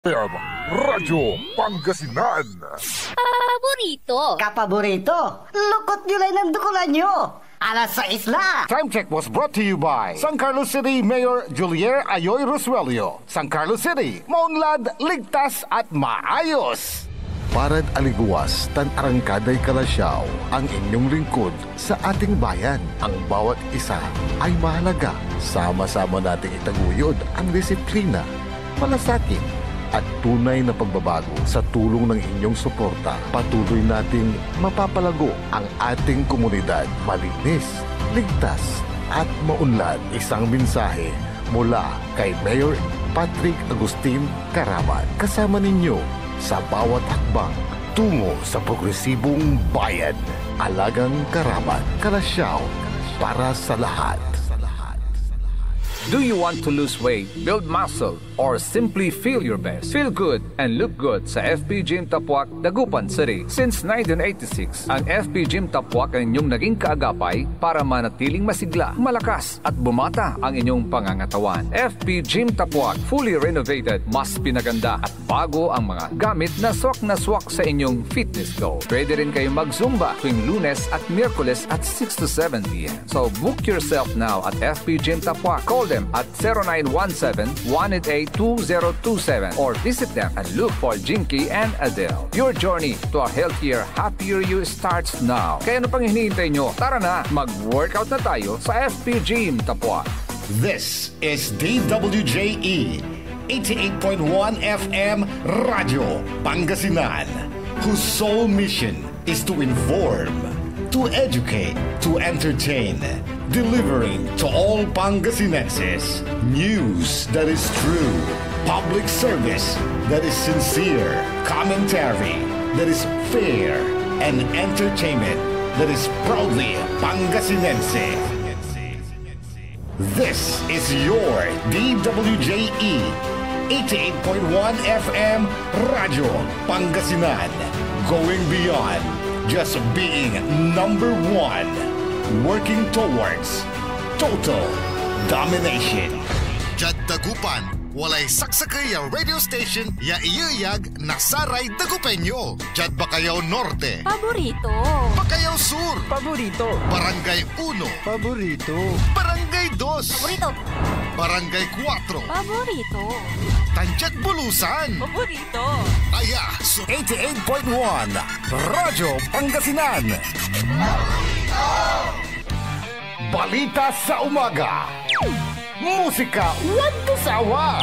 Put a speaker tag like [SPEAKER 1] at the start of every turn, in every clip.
[SPEAKER 1] FM, Radyo Pangasinan.
[SPEAKER 2] Paborito.
[SPEAKER 3] Kapaborito, lukot nyo lang ng dukulan nyo. Alas 6 na.
[SPEAKER 4] Time check was brought to you by San Carlos City Mayor Julier Ayoy Rosuelio. San Carlos City, maunlad, ligtas at maayos.
[SPEAKER 5] Parad aliguas, tan arangkaday kalasyaw, ang inyong lingkod sa ating bayan. Ang bawat isa ay mahalaga. Sama-sama nating itaguyod ang disiplina, malasakit, at tunay na pagbabago. Sa tulong ng inyong suporta, patuloy nating mapapalago ang ating komunidad. Malinis, ligtas, at maunlad. Isang mensahe mula kay Mayor Patrick Agustin Caraman. Kasama ninyo sa bawat hakbang tungo sa progresibong bayan. Alagang Caraman, Kalasyaw, para sa lahat.
[SPEAKER 6] Do you want to lose weight, build muscle, or simply feel your best? Feel good and look good sa FP Gym Tapuac, Dagupan City. Since 1986, ang FP Gym Tapuac ang inyong naging kaagapay para manatiling masigla, malakas at bumata ang inyong pangangatawan. FP Gym Tapuac, fully renovated, mas pinaganda at bago ang mga gamit na swak sa inyong fitness goal. Pwede rin kayong mag-zumba tuwing Lunes at Miyerkules at 6 to 7 p.m. So book yourself now at FP Gym Tapuac. Call them at 0917-188-2027 or visit them and look for Jinky and Adele. Your journey to a healthier, happier you starts now. Kaya ano pang hinihintay nyo? Tara na, mag-workout na tayo sa FP Gym Tapuac.
[SPEAKER 4] This is DWJE 88.1 FM Radio Pangasinan, whose sole mission is to inform, to educate, to entertain, delivering to all Pangasinenses news that is true, public service that is sincere, commentary that is fair, and entertainment that is proudly Pangasinense. This is your DWJE 88.1 FM Radio Pangasinan, going beyond just being number one, working towards total domination.
[SPEAKER 7] Jad Dagupan, walay saksakay ya radio station ya iyayag nasaray Dagupenyo. Jad Bacayao Norte,
[SPEAKER 2] Paborito.
[SPEAKER 7] Bacayao Sur,
[SPEAKER 8] Paborito.
[SPEAKER 7] Barangay 1,
[SPEAKER 8] Paborito.
[SPEAKER 7] Barangay 2,
[SPEAKER 2] Paborito.
[SPEAKER 7] Barangay 4,
[SPEAKER 2] Paborito.
[SPEAKER 7] Tanjat Bulusan,
[SPEAKER 2] Paborito.
[SPEAKER 7] Aya, so
[SPEAKER 4] 88.1 Radyo Pangasinan. Balita sa umaga. Musika walang sawa.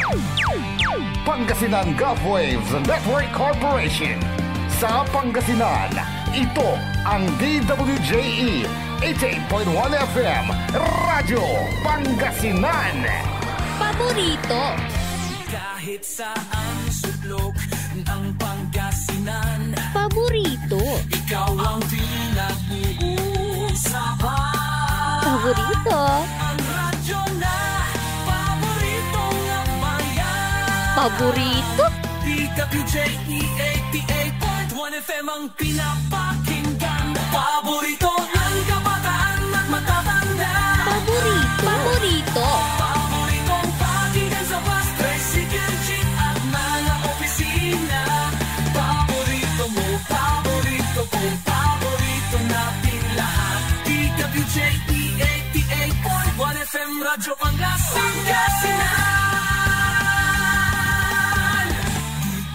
[SPEAKER 4] Pangasinan Gulf Waves Network Corporation. Sa Pangasinan, ito ang DWJE 88.1 FM Radyo Pangasinan.
[SPEAKER 2] Paborito.
[SPEAKER 9] Kahit saan sulok ng Pangasinan,
[SPEAKER 2] Paborito.
[SPEAKER 9] ikaw ang pinag-uusapan.
[SPEAKER 2] Paborito.
[SPEAKER 9] Ang radyo na paborito ng bayan.
[SPEAKER 2] Paborito.
[SPEAKER 9] DWJE 88.1 FM ang pinapakinggan. Paborito ng kabataan at matatanda.
[SPEAKER 2] Paborito. Paborito.
[SPEAKER 9] Paboritong pakinggan sa bus, tricycle, jeep at mga opisina. Paborito mo, paborito ko, paborito natin lahat. DWJE 88.1 FM Radyo Pangasinan.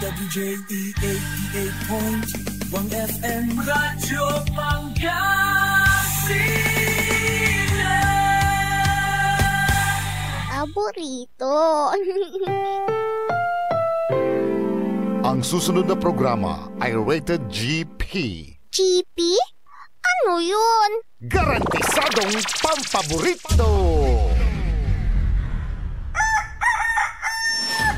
[SPEAKER 9] DWJE 88.1 FM Radyo Pangasinan.
[SPEAKER 2] Paborito.
[SPEAKER 5] Ang susunod na programa ay rated GP.
[SPEAKER 2] GP? Ano yun?
[SPEAKER 4] Garantisadong pampaborito.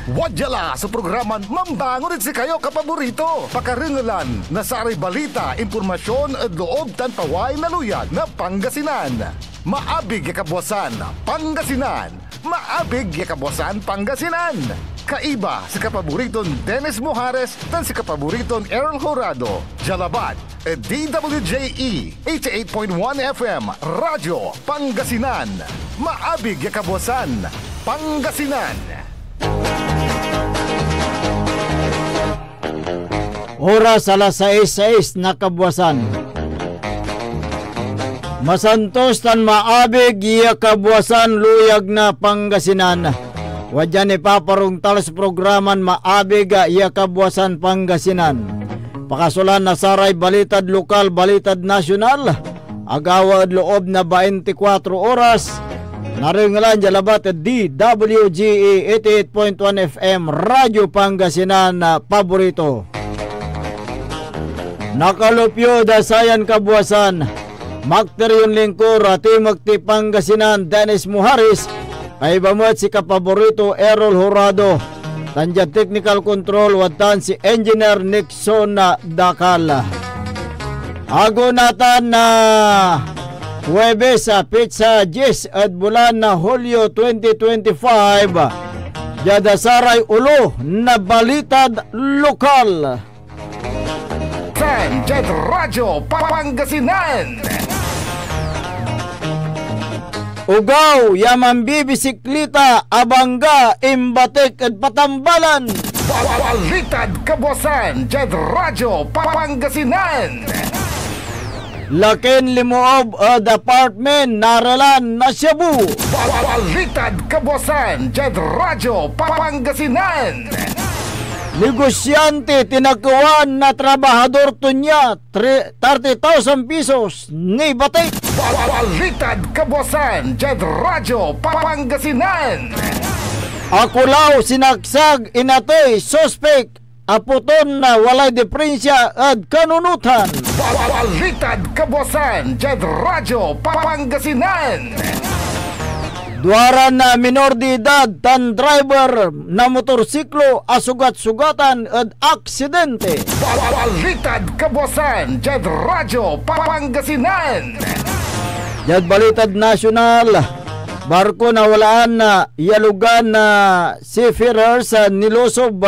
[SPEAKER 4] Wadyala sa programan Mambangon si kayo kapaborito. Pakaringalan na sa aray balita, impormasyon at loob tanpaway na luyag na Pangasinan. Maabig yakabwasan Pangasinan. Maabig yakabwasan Pangasinan. Kaiba si kapaboriton Dennis Mojares tan si kapaboriton Errol Horado. Jalabat, DWJE 88.1 FM Radyo Pangasinan. Maabig yakabwasan Pangasinan.
[SPEAKER 8] Oras alas 6:06 na kabuwasan. Masantos tan maabig iya kabuwasan luyag na Pangasinan. Wadyan ipaparong talas programan maabig iya kabuwasan Pangasinan. Pakasulan na saray balitad lokal, balitad nasyonal. Agawad loob na 24 oras. Naringalan jalabat DWGE 88.1 FM Radyo Pangasinan na paborito. Nakalupyo dasayan kabuwasan. Makteriyon lingkor Timog ti Pangasinan Dennis Muharis. Ay bamot si kapaborito Errol Horado. Tanja technical control watan si Engineer Nixon na Dakal. Ago natan na Huwebes sa Pizza Gis at bulan na Hulyo 2025. Jadasaray ulo na balitad lokal.
[SPEAKER 4] Jet Radyo Pangasinan.
[SPEAKER 8] Ugaw, yaman bibisiklita, abangga, imbatik at patambalan.
[SPEAKER 4] Balitad kabuwasan, Jet Radyo Pangasinan.
[SPEAKER 8] Lakin limuob at apartment, naralan na Cebu.
[SPEAKER 4] Balitad kabuwasan, Jet Radyo Pangasinan.
[SPEAKER 8] Negosyante tinagkuhan na trabahador to niya 30,000 pesos ni batik.
[SPEAKER 4] Balitad kabuwasan, Jet Radyo Pangasinan.
[SPEAKER 8] Akulaw sinaksag inatoy suspect aputon na walay diferensya at kanunutan.
[SPEAKER 4] Balitad kabuwasan, Jet Radyo Pangasinan.
[SPEAKER 8] Duwaran na minor de edad tan driver na motorsiklo asugat-sugatan at aksidente.
[SPEAKER 4] Balitad kabuwasan, Jet Radyo Pangasinan.
[SPEAKER 8] Jad balitad nasyonal, barko na walaan na yalugan na seafarer sa nilusob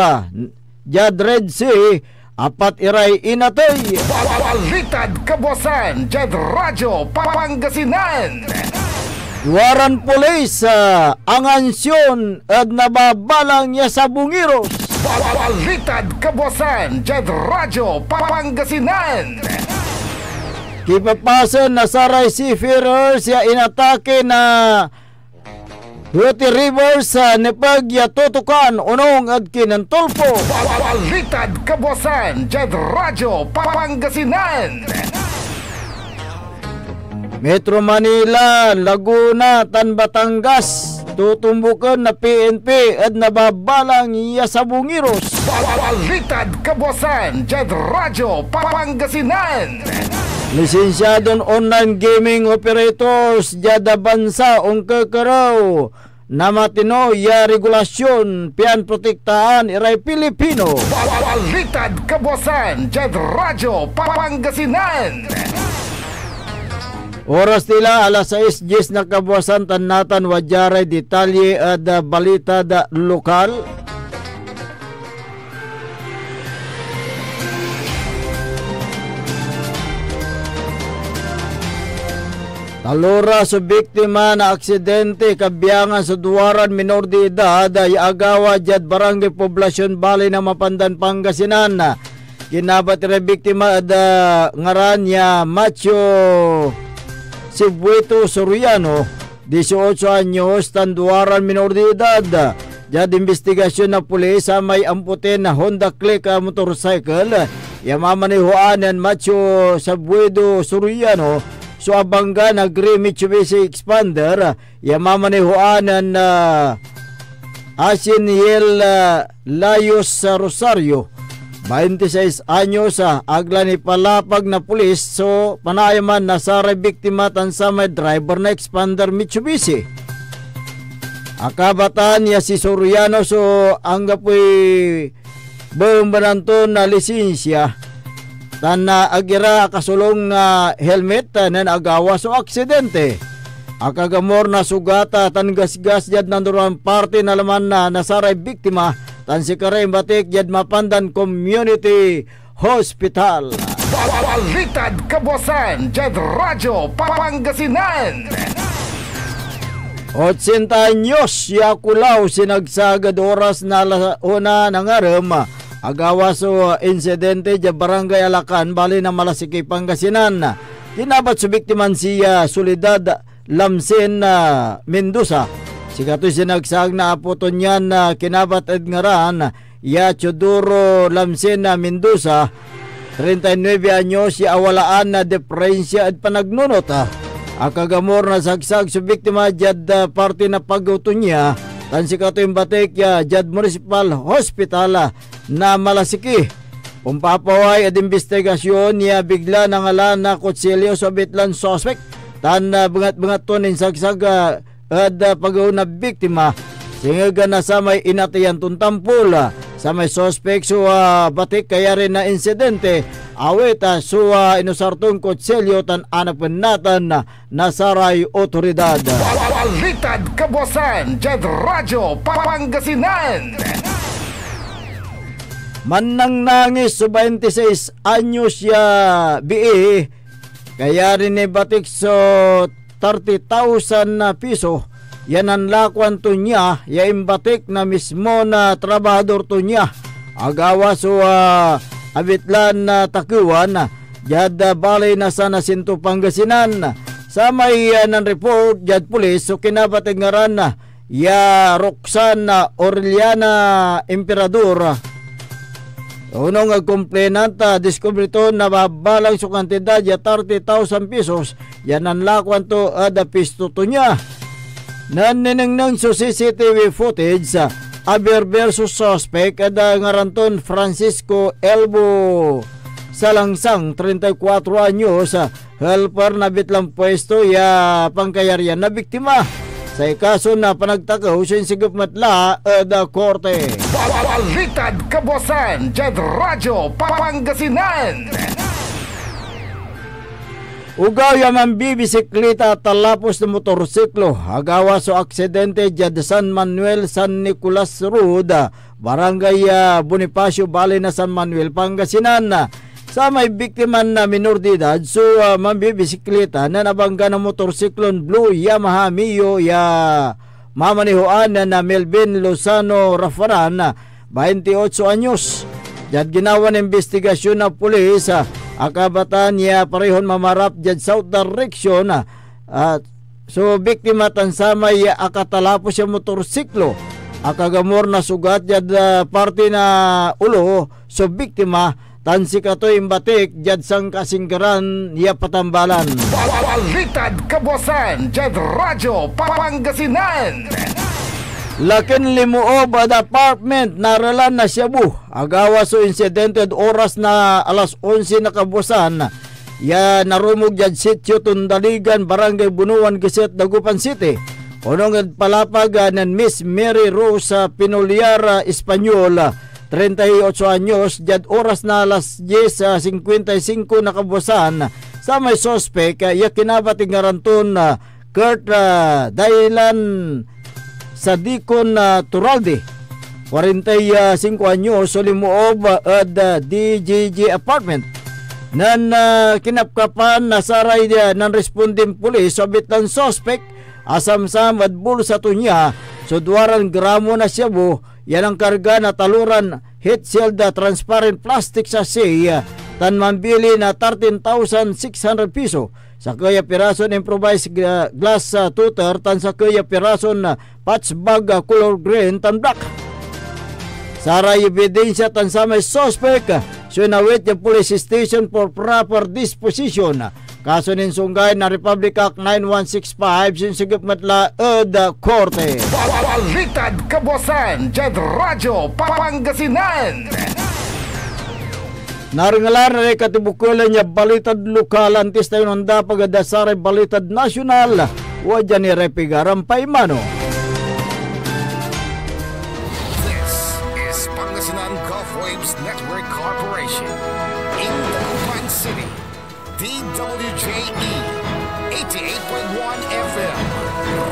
[SPEAKER 8] Jad Red Sea, apat iray inatoy.
[SPEAKER 4] Balitad kabuwasan, Jet Radyo Pangasinan.
[SPEAKER 8] Duwaran polis ang ansyon at nababalang niya sa Bungiros.
[SPEAKER 4] Balitad kabuwasan, Jet Radyo Pangasinan.
[SPEAKER 8] Kipapasan na saray seafarers ya inatake na Huti River sa Nepag ya tutukan unong at kinantulpo.
[SPEAKER 4] Balitad kabuwasan, Jet Radyo Pangasinan.
[SPEAKER 8] Metro Manila, Laguna, tan Batangas, tutumbukan na PNP at nababalang iya sa Bungiros.
[SPEAKER 4] Balitad kabuwasan, Jet Radyo Pangasinan.
[SPEAKER 8] Lisensyadong online gaming operators jada bansa ong kakaraw na matino ya regulasyon pian protektaan iray Pilipino.
[SPEAKER 4] Balitad kabuwasan, Jet Radyo Pangasinan.
[SPEAKER 8] Oras nila alas 6:10 na kabuwasan tanatan wajaray detalye at balita da lokal. Talura sa biktima na aksidente kabiyangan sa duwaran minor de edad ay agawa jad barangay poblasyon Balay na Mapandan Pangasinan. Kinabat rin biktima at ngaran niya Macho Sibueto Soriano, 18 anyos, tanduaran minor de edad. Jad investigasyon na pulis sa may amputin na Honda Click motorcycle. Yamamanihuan ng Macho Sibueto Soriano. So abangga na Gray Mitsubishi Expander. Yamamanihuan ng Asiniel Layos Rosario. 26 anyos agla ni palapag na pulis. So panayaman na saray biktima tansa may driver na Expander Mitsubishi. Akabatan niya si Soriano. So ang gapoy bumbananton na lisensya tan na agira kasulong helmet na agawa so aksidente. Akagamor na sugata tan gasgas jad nanduran parte na laman na nasaray biktima tan si Karay Batik jad Mapandan Community Hospital.
[SPEAKER 4] Balitad kabuwasan, Jet Radyo Pangasinan.
[SPEAKER 8] 80 anyos Yakulaw sinagsagad oras na una ng aram Agawa so insidente di barangay Alacan, bali na Malasiki, Pangasinan. Kinabat sa biktiman siya Soledad Lamsen Mendoza. Sikato'y sinagsag na apoton niyan na kinabat ngaran ya Chodoro Lamsen Mendoza. 39 anyos siya awalaan na depresya at panagnunot. Akagamor na sagsag sa biktima jad parte na pagauto niya. Tan sikato'y batik ya jad Municipal Hospital na Malasiki. Umpapaway at investigasyon niya bigla nangalan na kutsilyo sa bitlan suspect. Tan bangat-bangat to ninsagsag at pagaw na biktima. Singaga na sa may inatiyan tuntampul sa may suspect so batik kaya rin na insidente. Awit so inusartong kutsilyo tan anapan natin na saray otoridad.
[SPEAKER 4] Balitad kabuasan, Jed Radyo Pangasinan. Manang nangis so 26 anyos ya BE kaya rin batik so 30,000 na piso yan ang lakwan to niya ya imbatik na mismo na trabahador to niya agawa so abitlan na takuan jad balay na sa Nasinto Pangasinan sa may nan report jad pulis so kinabatig ngaran ya Roxana Orellana Emperador. Unong complainant discoverito na babalang sa kantidad ya 30,000 pesos yan ang lakwan to ada pisto to niya. Naninang sa CCTV footage aber versus suspect ada ngaranton Francisco Elbo Salangsang 34 anyos helper na bitlang pwesto ya pangkayarian na biktima. Sa kaso na panagtakaw sa insigap matla da korte. Balitad kabuasan, Jed Radyo Pangasinan. Ugaw yaman bibisikleta talapos na motorsiklo. Agawa so aksidente jad San Manuel San Nicolas Road, Barangay Bonifacio, Bali na San Manuel, Pangasinan. Sa may biktiman na minor de edad so mambibisikleta na nabangga ng motorsiklon blue Yamaha Mio ya mamanihoan na Melvin Lozano Rafaran 28 anyos. Jad ginawa ng investigasyon na pulis akabatan niya parehon mamarap jad south direction so biktima tansama ya akatalapos siya motorsiklo akagamor na sugat jad parte na ulo so biktima tansi kato imbatik jad sang kasinggaran niya patambalan. Balitad kabuasan, Jed Radyo Pangasinan. Lakin limuob at apartment naralan na Cebu. Agawa so incidente oras na alas 11 na kabuasan. Ya narumog jad sityo Tundaligan, Barangay Bunuan, Giset, Dagupan City. Unong palapag ng Miss Mary Rosa Pinolyar Espanyol 38 anyos jad oras na alas 10:55 na kabuasan sa may suspect ya kinabating ngaranton Kurt Dailan Sadikon Turalde 45 anyos so limuob at DJG apartment nan kinapkapan na saray ng responding police so bitan suspect asamsam at bulsa to niya so 2 gramo na Cebu. Yan ang karga na taluran heat shield transparent plastic sachet tan mambili na 13,600 piso. Sa kaya pirason improvised glass tutor tan sa kaya pirason patch bag color green tan black. Sara ebidensya tan sa may suspect so nawit yung police station for proper disposition. Kaso nin sunggay na Republic Act 9165 sinsigap matla da korte. Balitad kabuasan, Jed Radyo Pangasinan. Naringalan na katibukulan niya balitad lokal antis tayo nanda pagadasaray balitad nasyonal wadya ni Repigaram Paimano.
[SPEAKER 7] This is Pangasinan Gulf Waves Network Corporation in Dagupan City. DWJE 88.1 FM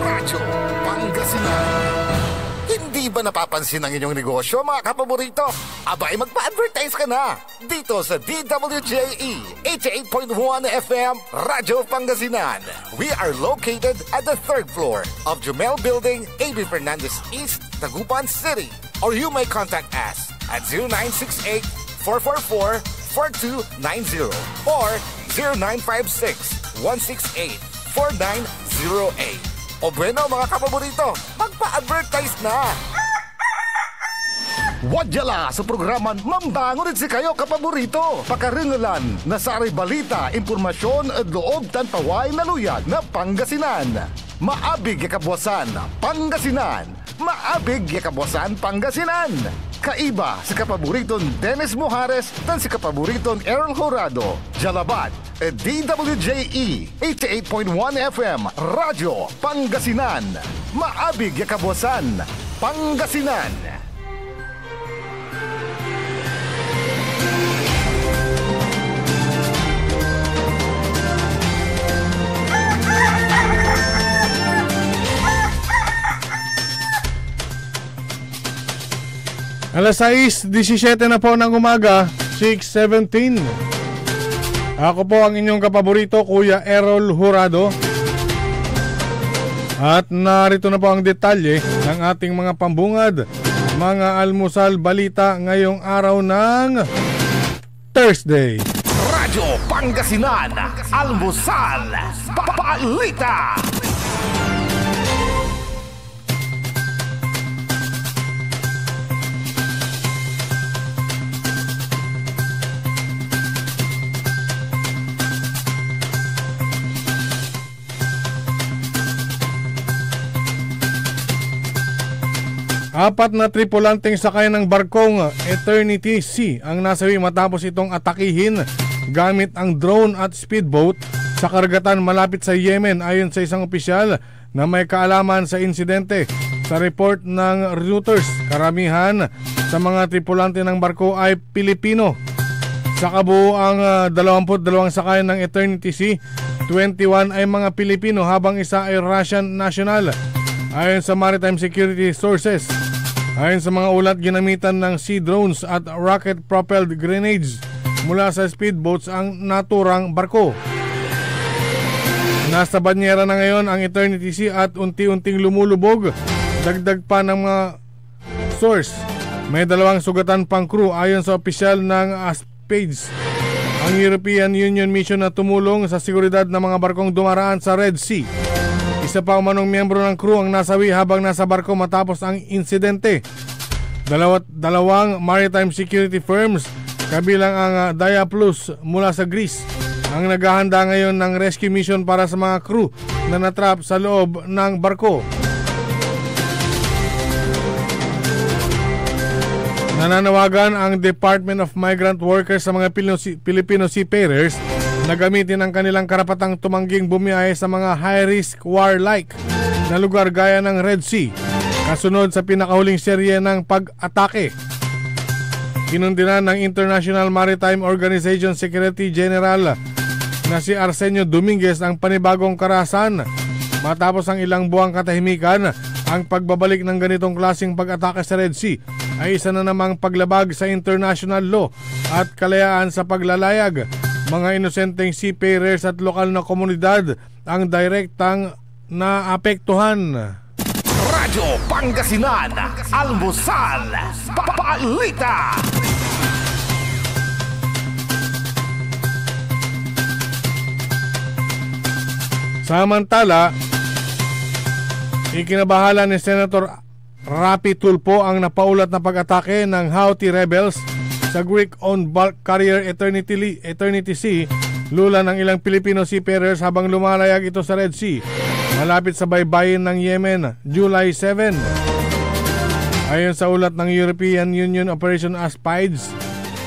[SPEAKER 7] Radyo Pangasinan. Hindi ba napapansin ang inyong negosyo mga kapaborito? Abay magpa-advertise ka na dito sa DWJE 88.1 FM Radyo Pangasinan. We are located at the 3rd floor of Jumel Building, AB Fernandez East, Dagupan City.
[SPEAKER 1] or you may contact us at 0968-444-4290 or 0956-168-4908. O bueno mga kapaborito, magpa-advertise na!
[SPEAKER 4] Wadyala sa programan Mambangon si kayo kapaborito. Pakaringalan na sa aray balita, impormasyon at loob tan paway na luyag na Pangasinan. Maabig yakabwasan Pangasinan. Maabig yakabwasan Pangasinan. Kaiba si kapaboriton Dennis Mojares tan si kapaboriton Errol Horado. Jalabat DWJE 88.1 FM Radyo Pangasinan. Maabig yakabwasan Pangasinan.
[SPEAKER 10] Alas 6:17 na po ng umaga, 6:17. Ako po ang inyong kapaborito, Kuya Errol Horado. At narito na po ang detalye ng ating mga pambungad, mga almusal balita ngayong araw ng Thursday.
[SPEAKER 4] Radyo Pangasinan, almusal balita.
[SPEAKER 10] Apat na tripulanteng sakay ng barkong Eternity Sea ang nasawi matapos itong atakihin gamit ang drone at speedboat sa karagatan malapit sa Yemen ayon sa isang opisyal na may kaalaman sa insidente. Sa report ng Reuters, karamihan sa mga tripulante ng barko ay Pilipino. Sa kabuuang 22 sakay ng Eternity Sea, 21 ay mga Pilipino habang isa ay Russian national. Ayon sa Maritime Security Sources, ayon sa mga ulat, ginamitan ng sea drones at rocket-propelled grenades mula sa speedboats ang naturang barko. Nasa banyera na ngayon ang Eternity Sea at unti-unting lumulubog. Dagdag pa ng mga source, may 2 sugatan pang crew ayon sa opisyal ng ASPADES, ang European Union mission na tumulong sa seguridad ng mga barkong dumaraan sa Red Sea. Isa pa umanong miyembro ng crew ang nasawi habang nasa barko matapos ang insidente. Dalawang maritime security firms, kabilang ang Diaplus mula sa Greece, ang naghahanda ngayon ng rescue mission para sa mga crew na natrap sa loob ng barko. Nananawagan ang Department of Migrant Workers sa mga Filipino seafarers na gamitin ang kanilang karapatang tumangging bumiyahe sa mga high-risk war-like na lugar gaya ng Red Sea, kasunod sa pinakahuling serye ng pag-atake. Kinundinan ng International Maritime Organization Secretary General na si Arsenio Dominguez ang panibagong karahasan matapos ang ilang buwang katahimikan. Ang pagbabalik ng ganitong klaseng pag-atake sa Red Sea ay isa na namang paglabag sa international law at kalayaan sa paglalayag. Mga inosenteng seafarers at lokal na komunidad ang direktang naapektuhan.
[SPEAKER 4] Radyo Pangasinan, almusal balita.
[SPEAKER 10] Samantala, ikinabahala ni Senator Rapi Tulfo ang napaulat na pag-atake ng Houthi rebels sa Greek-owned bulk carrier Eternity Sea, lula ng ilang Filipino seafarers habang lumalayag ito sa Red Sea, malapit sa baybayin ng Yemen, July 7. Ayon sa ulat ng European Union Operation ASPADES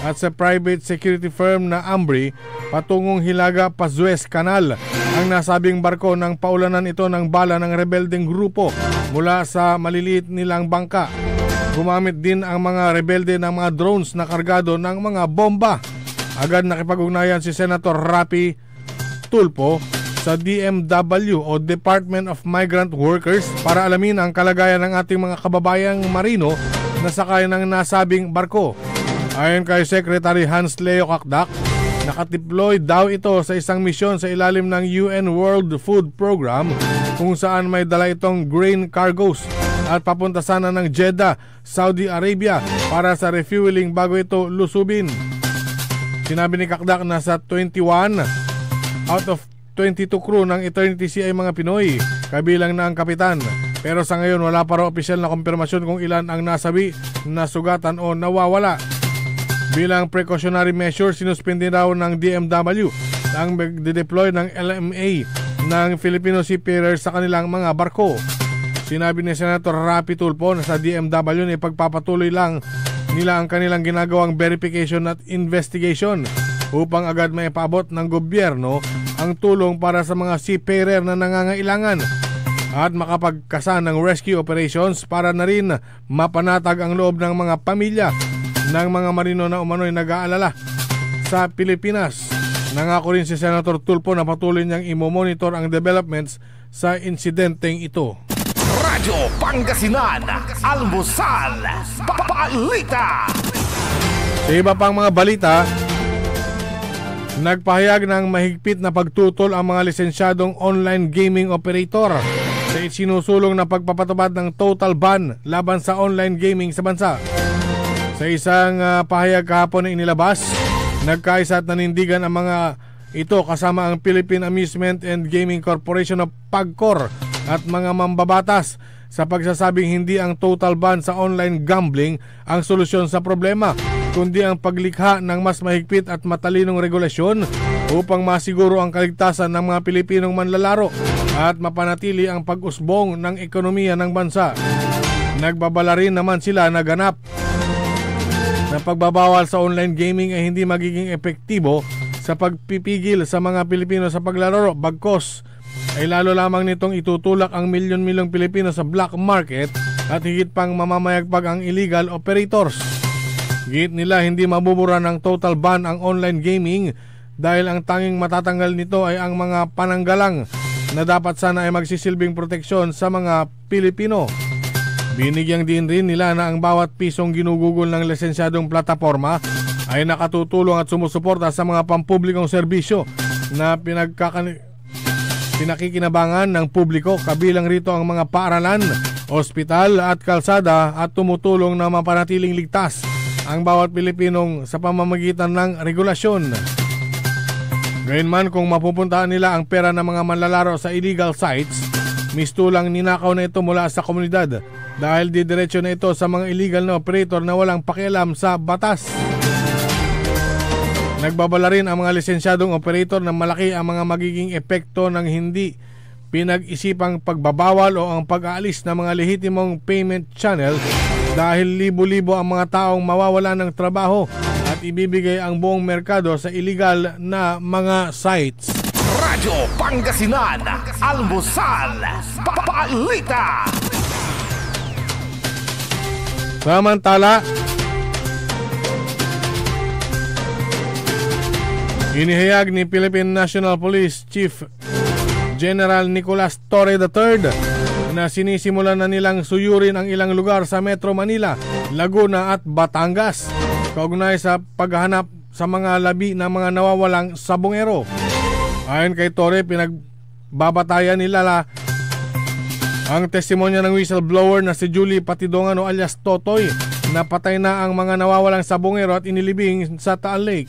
[SPEAKER 10] at sa private security firm na Ambri, patungong Hilaga Suez Canal ang nasabing barko nang paulanan ito ng bala ng rebeldeng grupo mula sa maliliit nilang bangka. Gumamit din ang mga rebelde ng mga drones na kargado ng mga bomba. Agad nakipag-ugnayan si Senator Rapi Tulfo sa DMW o Department of Migrant Workers para alamin ang kalagayan ng ating mga kababayang marino na sakay ng nasabing barko. Ayon kay Secretary Hans Leo Kakdak, nakadeploy daw ito sa isang misyon sa ilalim ng UN World Food Program kung saan may dala itong grain cargoes at papunta sana ng Jeddah, Saudi Arabia para sa refueling bago ito lusubin. Sinabi ni Kakdak na sa 21 out of 22 crew ng Eternity Sea ay mga Pinoy, kabilang na ang kapitan. Pero sa ngayon wala pa raw opisyal na kumpirmasyon kung ilan ang nasabi, nasugatan o nawawala. Bilang precautionary measure, sinuspindi raw ng DMW ang magde-deploy ng LMA ng Filipino seafarers sa kanilang mga barko. Sinabi ni Senator Rapi Tulfo na sa DMW na ipagpapatuloy lang nila ang kanilang ginagawang verification at investigation upang agad maipaabot ng gobyerno ang tulong para sa mga seafarer na nangangailangan at makapagkasa ng rescue operations para na rin mapanatag ang loob ng mga pamilya ng mga marino na umano'y nag-aalala sa Pilipinas. Nangako rin si Senator Tulfo na patuloy niyang imomonitor ang developments sa insidenteng ito.
[SPEAKER 4] Radyo Pangasinan, Almusal, Balita.
[SPEAKER 10] Sa iba pang mga balita, nagpahayag ng mahigpit na pagtutol ang mga lisensyadong online gaming operator sa isinusulong na pagpapatupad ng total ban laban sa online gaming sa bansa. Sa isang pahayag kahapon na inilabas, nagkaisa at nanindigan ang mga ito kasama ang Philippine Amusement and Gaming Corporation of PAGCOR at mga mambabatas sa pagsasabing hindi ang total ban sa online gambling ang solusyon sa problema, kundi ang paglikha ng mas mahigpit at matalinong regulasyon upang masiguro ang kaligtasan ng mga Pilipinong manlalaro at mapanatili ang pag-usbong ng ekonomiya ng bansa. Nagbabala rin naman sila na ganap na pagbabawal sa online gaming ay hindi magiging epektibo sa pagpipigil sa mga Pilipino sa paglalaro, bagkos ay lalo lamang nitong itutulak ang milyon-milyong Pilipino sa black market at higit pang mamamayagpag ang illegal operators. Git nila hindi mabubura ng total ban ang online gaming dahil ang tanging matatanggal nito ay ang mga pananggalang na dapat sana ay magsisilbing proteksyon sa mga Pilipino. Binigyang din rin nila na ang bawat pisong ginugugol ng lisensyadong plataforma ay nakatutulong at sumusuporta sa mga pampublikong serbisyo na pinakikinabangan ng publiko, kabilang rito ang mga paaralan, ospital at kalsada, at tumutulong na mapanatiling ligtas ang bawat Pilipinong sa pamamagitan ng regulasyon. Gayunman, kung mapupuntaan nila ang pera ng mga manlalaro sa illegal sites, mistulang ninakaw na ito mula sa komunidad dahil didiretso na ito sa mga illegal na operator na walang pakialam sa batas. Nagbabala rin ang mga lisensyadong operator na malaki ang mga magiging epekto ng hindi pinag-isipang pagbabawal o ang pag-aalis ng mga lehitimong payment channel dahil libo-libo ang mga taong mawawala ng trabaho at ibibigay ang buong merkado sa illegal na mga sites.
[SPEAKER 4] Radyo Pangasinan, Almusal, Balita.
[SPEAKER 10] Samantala, inihayag ni Philippine National Police Chief General Nicolas Torre III na sinisimulan na nilang suyurin ang ilang lugar sa Metro Manila, Laguna at Batangas kaugnay sa paghahanap sa mga labi ng mga nawawalang sabongero. Ayon kay Torre, pinagbabatayan nila ang testimonya ng whistleblower na si Julie Patidongan o alias Totoy na patay na ang mga nawawalang sabongero at inilibing sa Taal Lake.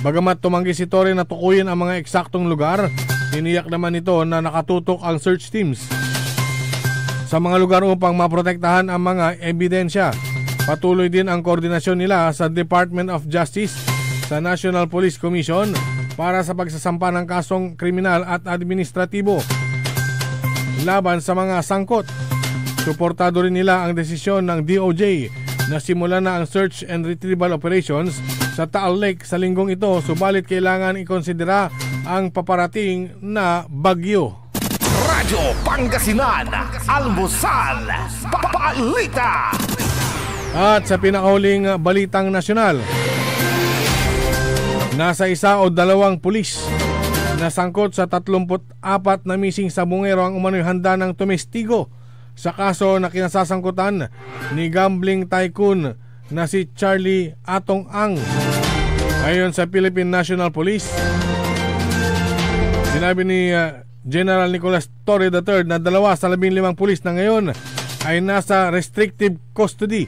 [SPEAKER 10] Bagamat tumanggi si Torre na tukuyin ang mga eksaktong lugar, tiniyak naman ito na nakatutok ang search teams sa mga lugar upang maprotektahan ang mga ebidensya. Patuloy din ang koordinasyon nila sa Department of Justice sa National Police Commission para sa pagsasampa ng kasong kriminal at administratibo laban sa mga sangkot. Suportado rin nila ang desisyon ng DOJ na simulan na ang search and retrieval operations sa Taal Lake sa linggong ito, subalit kailangan ikonsidera ang paparating na bagyo.
[SPEAKER 4] Radyo Pangasinan, Almusal, Balita.
[SPEAKER 10] At sa pinakahuling balitang nasyonal, nasa 1 o 2 pulis na sangkot sa 34 na missing sabongero ang umano'y handa ng tumestigo sa kaso na kinasasangkutan ni gambling tycoon na si Charlie Atong Ang. Ayon sa Philippine National Police, sinabi ni General Nicolas Torre III na 2 sa 15 pulis na ngayon ay nasa restrictive custody.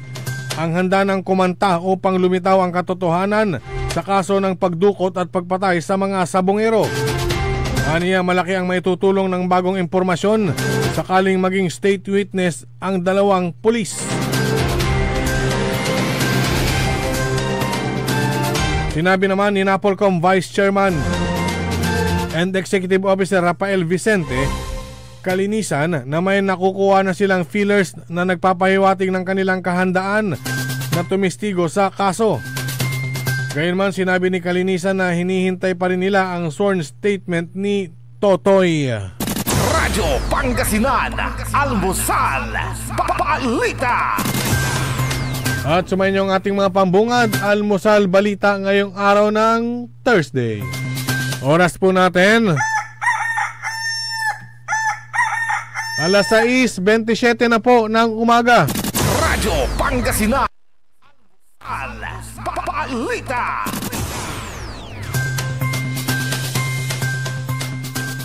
[SPEAKER 10] Ang handa ng kumanta upang lumitaw ang katotohanan sa kaso ng pagdukot at pagpatay sa mga sabongero. Aniya malaki ang maitutulong ng bagong impormasyon sakaling maging state witness ang dalawang pulis. Sinabi naman ni NAPOLCOM Vice Chairman and Executive Officer Rafael Vicente Kalinisan na may nakukuha na silang feelers na nagpapahiwatig ng kanilang kahandaan na tumistigo sa kaso. Gayunman sinabi ni Kalinisan na hinihintay pa rin nila ang sworn statement ni Totoy.
[SPEAKER 4] Radyo Pangasinan, Almusal, Balita.
[SPEAKER 10] At sumayin niyo ang ating mga pambungad, Almusal Balita ngayong araw ng Thursday. Oras po natin 6:27 na po ng umaga.
[SPEAKER 4] Radyo Pangasinan, Balita.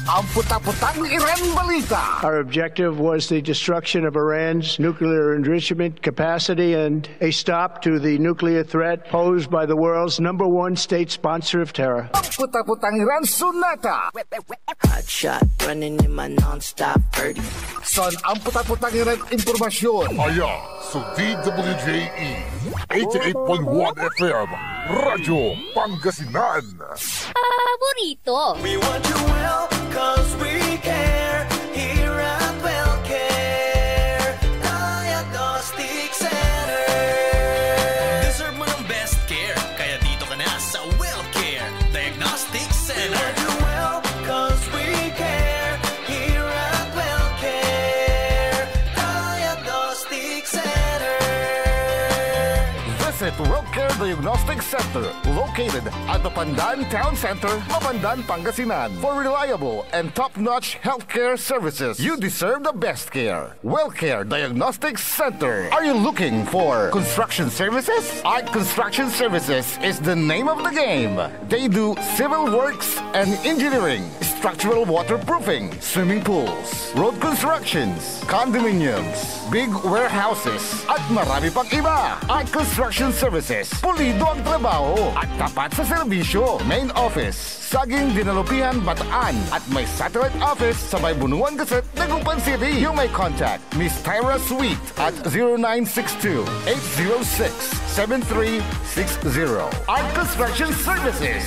[SPEAKER 4] Ang puta-putang Iran Balita.
[SPEAKER 11] Our objective was the destruction of Iran's nuclear enrichment capacity and a stop to the nuclear threat posed by the world's #1 state sponsor of terror.
[SPEAKER 4] Ang puta-putang Iran Sunata.
[SPEAKER 12] Hot shot running in my non-stop 30.
[SPEAKER 4] Son ang puta-putang Iran Impormasyon.
[SPEAKER 5] Aya, so DWJE 88.1 FM, Radyo Pangasinan.
[SPEAKER 2] Paborito.
[SPEAKER 9] We want you well, cause we care. Here at WellCare Diagnostic Center. Deserve mo ng best care, kaya dito ka na sa WellCare Diagnostic Center. We want you well, cause we care. Here at WellCare Diagnostic Center.
[SPEAKER 4] Visit WellCare Diagnostic Center, located at the Pandan Town Center, Mapandan, Pangasinan. For reliable and top-notch healthcare services, you deserve the best care. WellCare Diagnostic Center. Are you looking for construction services? Art Construction Services is the name of the game. They do civil works and engineering, structural waterproofing, swimming pools, road constructions, condominiums, big warehouses, at marami pang iba. Art Construction Services, pulido ang trabaho at tapat sa serbisyo. Main office, Saging Dinalupihan, Bataan, at may satellite office sa may Bunuan Gazette, Dagupan City. You may contact Miss Tyra Sweet at 0962-806-7360. Art Construction Services.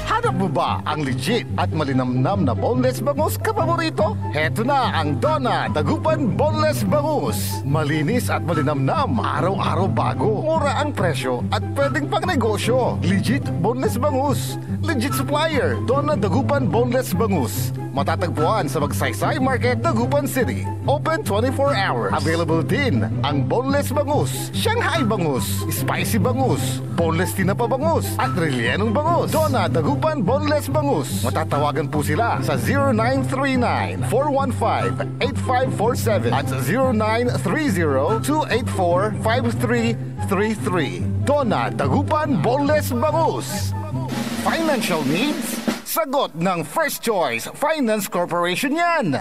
[SPEAKER 4] Hanap mo ba ang legit at malinamnam na boneless bangus kapaborito? Heto na ang Donna Dagupan Boneless Bangus. Malinis at malinamnam, araw-araw bago. Mura ang presyo at pwedeng pang negosyo. Legit boneless bangus. Legit supplier, Donna Dagupan Boneless Bangus. Matatagpuan sa Magsaysay Market, Dagupan City. Open 24 hours. Available din ang boneless bangus, Shanghai bangus, spicy bangus, boneless tinapa bangus, at rellenong bangus. Donna Dagupan Boneless Bangus. Matatawagan po sila sa 0939-415-8547 at 0930-284-5333. Donna Dagupan Boneless Bangus. Financial needs? Sagot ng First Choice Finance Corporation yan.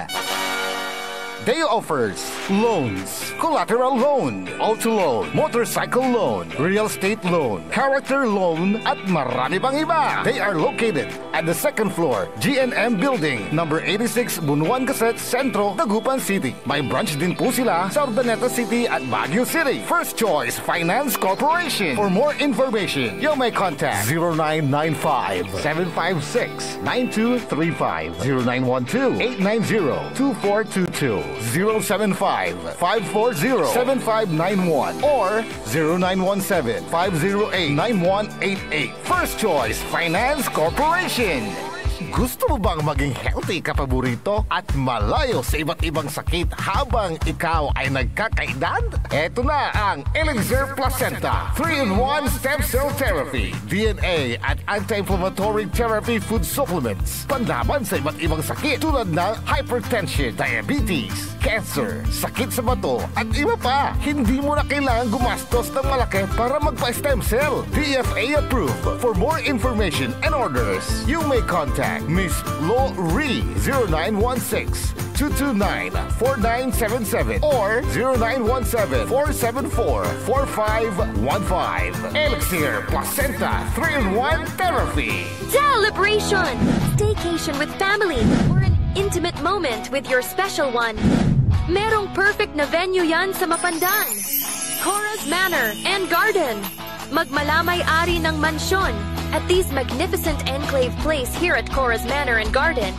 [SPEAKER 4] They offers loans, collateral loan, auto loan, motorcycle loan, real estate loan, character loan, at marami pang iba. They are located at the second floor, GNM Building, number 86, Bunuan Gazette, Centro, Dagupan City. May branch din po sila sa Urdaneta City at Baguio City. First Choice Finance Corporation. For more information, you may contact 0995-756-9235, 0912-890-2422. 075-540-7591 or 0917-508-9188. First Choice Finance Corporation. Gusto mo bang maging healthy kapaborito at malayo sa iba't ibang sakit habang ikaw ay nagkakaedad? Eto na ang Elixir Placenta 3-in-1 Stem Cell Therapy, DNA at Anti-Inflammatory Therapy Food Supplements. Panlaban sa iba't ibang sakit tulad ng hypertension, diabetes, cancer, sakit sa bato at iba pa. Hindi mo na kailangan gumastos ng malaki para magpa-stem cell. DFA approved. For more information and orders, you may contact Contact Miss Lori 0916-229-4977 or 0917-474-4515. Elixir Placenta 3-in-1 Therapy.
[SPEAKER 2] Celebration! Staycation with family or an intimate moment with your special one. Merong perfect na venue yan sa Mapandan. Cora's Manor and Garden. Magmalamay-ari ng mansyon at these magnificent enclave place here at Cora's Manor and Garden.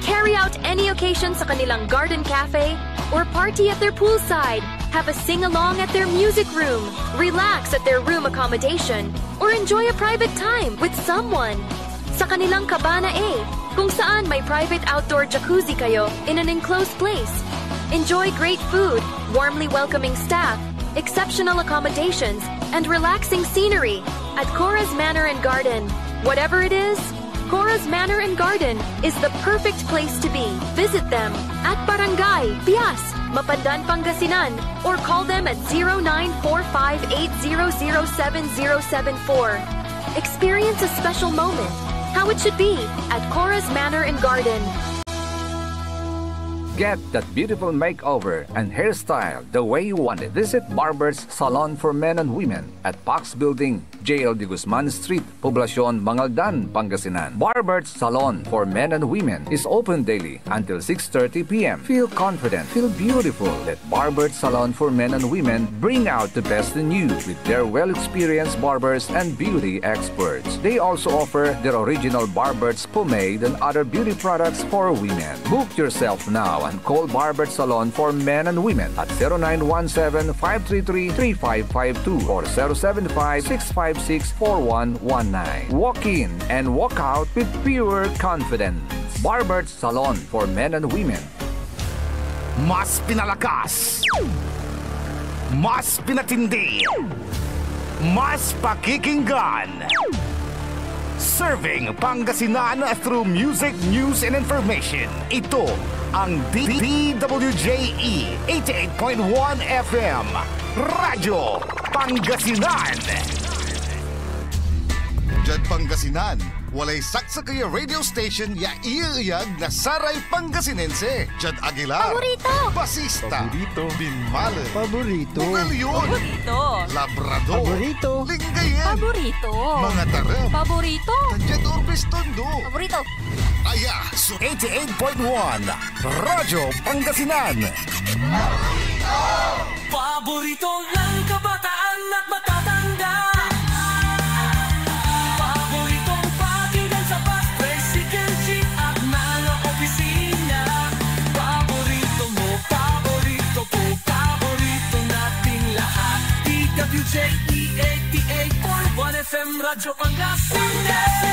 [SPEAKER 2] Carry out any occasion sa kanilang garden cafe or party at their poolside. Have a sing-along at their music room. Relax at their room accommodation or enjoy a private time with someone. Sa kanilang Cabana A, kung saan may private outdoor jacuzzi kayo in an enclosed place. Enjoy great food, warmly welcoming staff, exceptional accommodations, and relaxing scenery at Cora's Manor and Garden. Whatever it is, Cora's Manor and Garden is the perfect place to be. Visit them at Barangay Pias, Mapandan, Pangasinan, or call them at 0945-800-7074. Experience a special moment, how it should be at Cora's Manor and Garden.
[SPEAKER 6] Get that beautiful makeover and hairstyle the way you want it. Visit Barber's Salon for Men and Women at Pax Building, J.L. de Guzman Street, Poblacion, Mangaldan, Pangasinan. Barber's Salon for Men and Women is open daily until 6:30 p.m. Feel confident, feel beautiful. Let Barber's Salon for Men and Women bring out the best in you with their well-experienced barbers and beauty experts. They also offer their original Barber's pomade and other beauty products for women. Book yourself now and call Barber's Salon for Men and Women at 0917-533-3552 or 075-656-4119. Walk in and walk out with pure confidence. Barber's Salon for Men and Women.
[SPEAKER 4] Mas pinalakas, mas pinatindi, mas pakikinggan. Serving Pangasinan through music, news, and information. Ito ang DWJE 88.1 FM Radyo Pangasinan.
[SPEAKER 7] Jad Pangasinan, walay saksakaya radio station ya iiyag na saray Pangasinense. Jad Aguilar,
[SPEAKER 2] Paborito!
[SPEAKER 7] Basista,
[SPEAKER 10] Paborito.
[SPEAKER 7] Binmale,
[SPEAKER 3] Paborito.
[SPEAKER 7] Bugalyon,
[SPEAKER 2] Paborito!
[SPEAKER 7] Labrador,
[SPEAKER 3] Paborito.
[SPEAKER 7] Lingayen,
[SPEAKER 2] Paborito!
[SPEAKER 7] mga tarem,
[SPEAKER 2] Paborito!
[SPEAKER 7] Jad Orbis Tondo.
[SPEAKER 2] Paborito!
[SPEAKER 7] Aya, so
[SPEAKER 4] 88.1 Radyo Pangasinan.
[SPEAKER 9] Paborito ng kabataan at matatanda. Paboritong pakinggan sa bus, tricycle, jeep at mga opisina. Paborito mo, paborito ko, paborito nating lahat. DWJE 88.1 FM Radyo Pangasinan.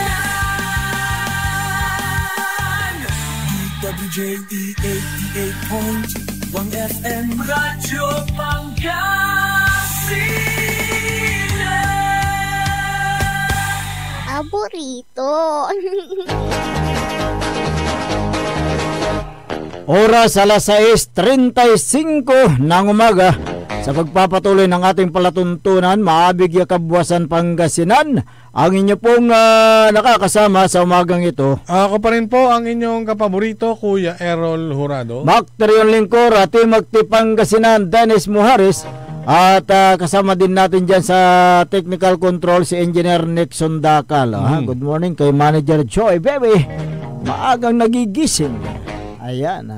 [SPEAKER 9] DWJE 88.1 FM Radyo Pangasinan.
[SPEAKER 2] Paborito!
[SPEAKER 8] Oras alas 6:35 ng umaga. Sa pagpapatuloy ng ating palatuntunan, maabig ya Kabuwasan Pangasinan, ang inyo pong nakakasama sa umagang ito.
[SPEAKER 10] Ako pa rin po ang inyong kapaborito, Kuya Errol Jurado.
[SPEAKER 8] Bakterion Lingkor, Ati Magti Pangasinan, Dennis Muharis. At kasama din natin dyan sa technical control si Engineer Nixon Dacal. Good morning kay Manager Joy, baby. Maagang nagigising. Ayan,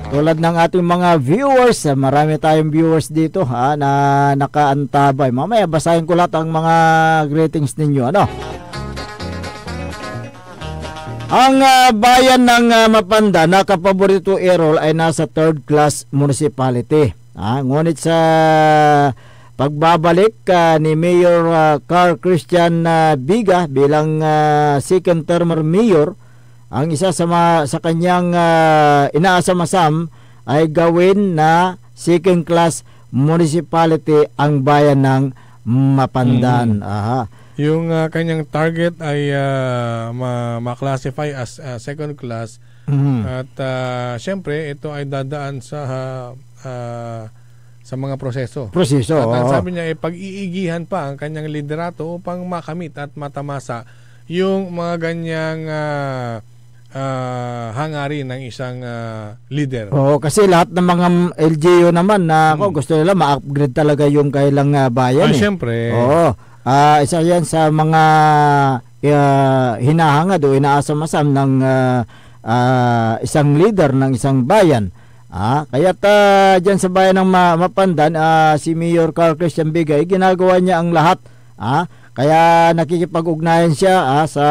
[SPEAKER 8] tulad ng ating mga viewers, marami tayong viewers dito na nakaantabay. Mamaya basahin ko lahat ang mga greetings ninyo. Ang bayan ng Mapanda na kapaborito Errol ay nasa 3rd class municipality. Ngunit sa pagbabalik ni Mayor Carl Christian Biga bilang second term mayor, ang isa sa kanyang inaasam-asam ay gawin na second class municipality ang bayan ng Mapandan.
[SPEAKER 10] Yung kanyang target ay ma-classify as second class. At syempre ito ay dadaan sa mga proseso. At ang sabi niya ay pag-iigihan pa ang kanyang liderato upang makamit at matamasa yung mga ganyang hangarin ng isang leader.
[SPEAKER 8] Oo, kasi lahat ng mga LGU naman na gusto nila ma-upgrade talaga yung kailang bayan.
[SPEAKER 10] Siyempre.
[SPEAKER 8] Oo. Isa yan sa mga hinahangad o inaasam-asam ng isang leader ng isang bayan. Kaya't dyan sa bayan ng Mapandan, si Mayor Carl Christian Bigay, ginagawa niya ang lahat. Kaya nakikipag-ugnayan siya sa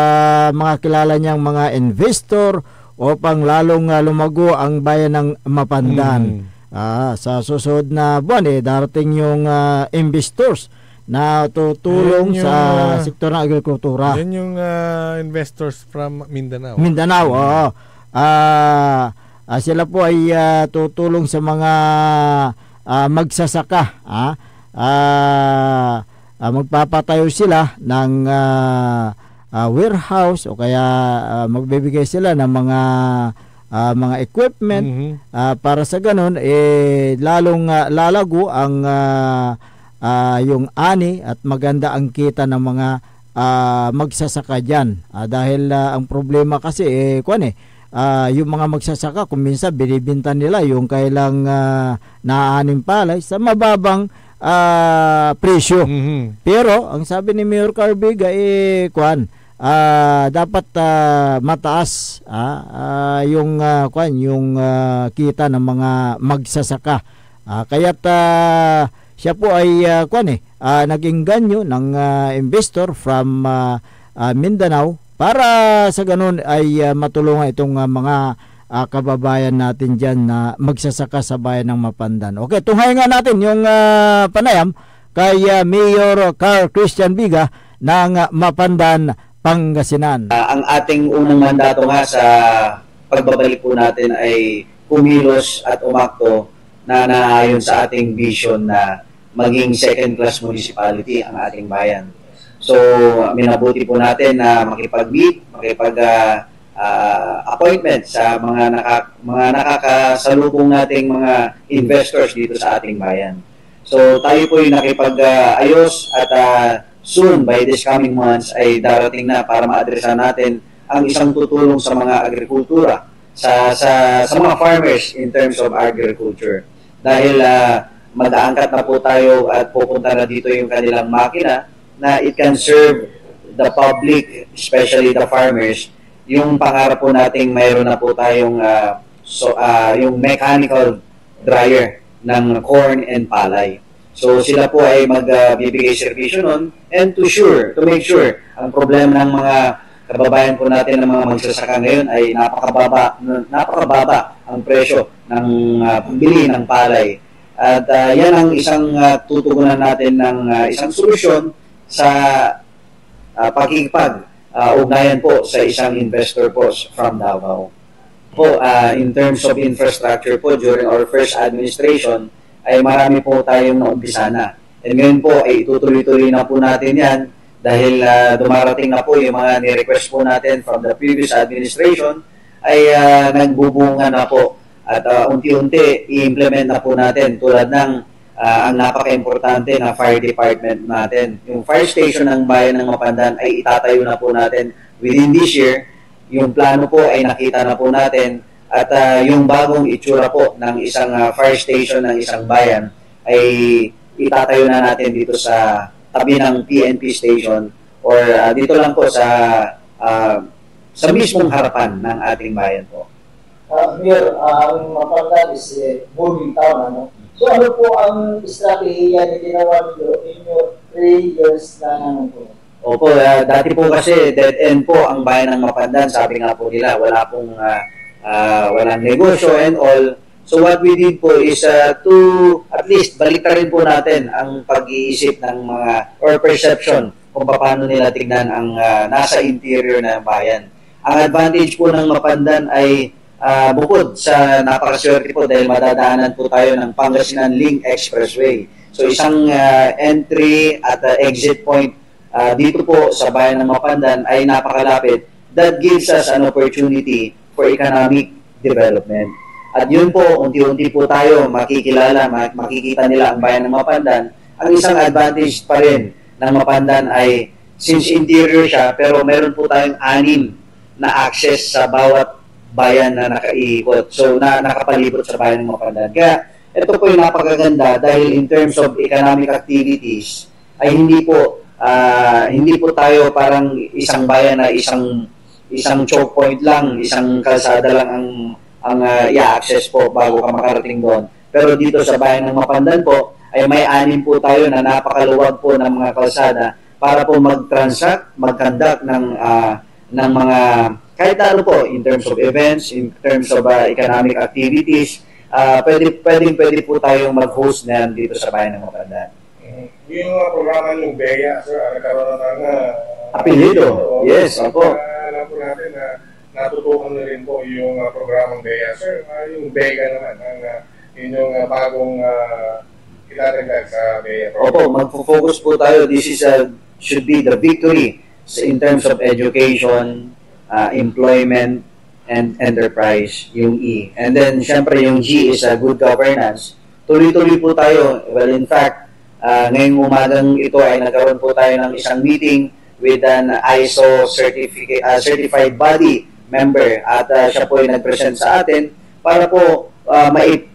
[SPEAKER 8] mga kilala niyang mga investor upang lalong lumago ang bayan ng Mapandan. Sa susunod na buwan, darating yung investors na tutulong sa sektor ng agrikultura.
[SPEAKER 10] Yan yung investors from Mindanao.
[SPEAKER 8] Mindanao, oo. Sila po ay tutulong sa mga magsasaka. Magpapatayo sila ng warehouse o kaya magbibigay sila ng mga equipment para sa ganun lalong lalago ang yung ani at maganda ang kita ng mga magsasaka dyan. Dahil ang problema kasi yung mga magsasaka kung minsan binibinta nila yung kailang naaaning palay sa mababang presyo. Pero ang sabi ni Mayor Carbiga dapat mataas yung kita ng mga magsasaka. Kaya't siya po ay naging ganyo ng investor from Mindanao para sa ganun ay matulungan itong mga kababayan natin dyan na magsasaka sa bayan ng Mapandan. Okay, tunghayan nga natin yung panayam kay Mayor Carl Christian Biga ng Mapandan, Pangasinan.
[SPEAKER 13] Ang ating unang mandato nga sa pagbabalik po natin ay kumilos at umakto na naayon sa ating vision na maging second-class municipality ang ating bayan. So, minabuti po natin na makipag-meet, appointment sa mga nakakasalubong nating mga investors dito sa ating bayan. So, tayo po yung nakipag-ayos at soon, by this coming months, ay darating na para ma-addressan natin ang isang tutulong sa mga agrikultura, sa mga farmers in terms of agriculture. Dahil mag-aangkat na po tayo at pupunta na dito yung kanilang makina na it can serve the public, especially the farmers. Yung pangarap po nating mayroon na po tayong yung mechanical dryer ng corn and palay. So sila po ay magbibigay serbisyo nun and to make sure ang problema ng mga kababayan po natin ng mga magsasaka ngayon ay napakababa ang presyo ng pambili ng palay. At yan ang isang tutugunan natin ng isang solusyon sa pakikipag-ugnayan po sa isang investor po from Davao. In terms of infrastructure po, during our first administration, ay marami po tayong naumpisa na. And ngayon po, ay itutuloy-tuloy na po natin yan dahil dumarating na po yung mga ni-request po natin from the previous administration ay nagbubunga na po. At unti-unti, i-implement na po natin tulad ng ang napaka-importante na fire department natin. Yung fire station ng bayan ng Mapandan ay itatayo na po natin within this year. Yung plano po ay nakita na po natin at yung bagong itsura po ng isang fire station ng isang bayan ay itatayo na natin dito sa tabi ng PNP station or dito lang po sa mismong harapan ng ating bayan po.
[SPEAKER 14] Mayor, ang Mapandan is booming town, ano? So ano po ang strategiya na ginawa niyo in your 3 years na naman po?
[SPEAKER 13] Opo, dati po kasi dead end po ang bayan ng Mapandan. Sabi nga po nila, walang negosyo and all. So what we did po is to at least baliktarin po natin ang pag-iisip ng mga or perception kung paano nila tignan ang nasa interior ng bayan. Ang advantage po ng Mapandan ay bukod sa napakaswerte po dahil madadaanan po tayo ng Pangasinan Link Expressway. So isang entry at exit point dito po sa bayan ng Mapandan ay napakalapit. That gives us an opportunity for economic development. At yun po, unti-unti po tayo makikilala, makikita nila ang bayan ng Mapandan. Ang isang advantage pa rin ng Mapandan ay since interior siya, pero meron po tayong 6 na access sa bawat bayan na nakaiikot. So, nakapalibot sa bayan ng Mapandan. Kaya, ito po yung napakaganda dahil in terms of economic activities, ay hindi po tayo parang isang bayan na isang choke point lang, isang kalsada lang ang i-access po bago ka makarating doon. Pero dito sa bayan ng Mapandan po, ay may 6 po tayo na napakaluwag po ng mga kalsada para po mag-transact, mag-conduct ng mga kahit ano po, in terms of events, in terms of economic activities, pwede po tayong mag-host na dito sa bayan ng Mapandan.
[SPEAKER 10] Yung programa ng BEA, sir, nagkaroon ng
[SPEAKER 13] apelido. Yes, opo.
[SPEAKER 10] Alam po natin na natutukan na rin po yung programang BEA, sir. Yung BEA naman, ang inyong bagong itatagdag sa BEA.
[SPEAKER 13] Opo, mag-focus po tayo. This is should be the victory in terms of education, employment, and enterprise, yung E. And then, syempre, yung G is good governance. Tuloy-tuloy po tayo. Well, in fact, ngayong umagang ito ay nagkaroon po tayo ng isang meeting with an ISO certified body member at siya po ay nag-present sa atin para po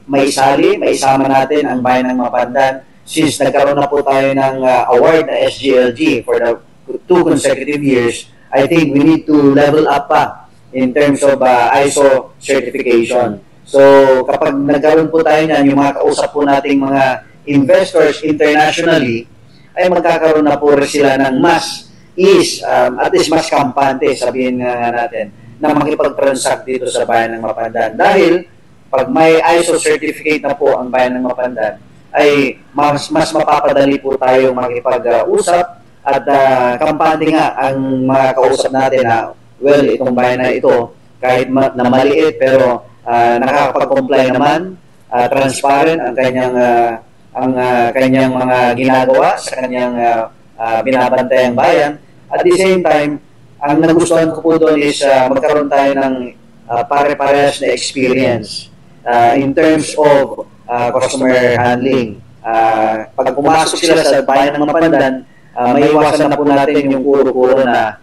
[SPEAKER 13] maisama natin ang bayan ng Mapandan since nagkaroon na po tayo ng award na SGLG for the 2 consecutive years. I think we need to level up pa in terms of ISO certification. So, kapag nagkaroon po tayo niyan, yung mga kausap po nating mga investors internationally, ay magkakaroon na po sila ng at least mas kampante, sabihin nga natin, na makipag-transact dito sa bayan ng Mapandan. Dahil, pag may ISO certificate na po ang bayan ng Mapandan, ay mas mapapadali po tayo makipag-usap at kampante nga ang mga kausap natin na, well, itong bayan na ito, kahit na maliit, pero nakakapag-comply naman, transparent ang kanyang mga ginagawa sa kanyang binabantayang bayan. At the same time, ang nagustuhan ko po doon is magkaroon tayo ng pare-parehas na experience in terms of customer handling. Pag pumasok sila sa bayan ng Mapandan, may iwasan na po natin yung kuro-kuro na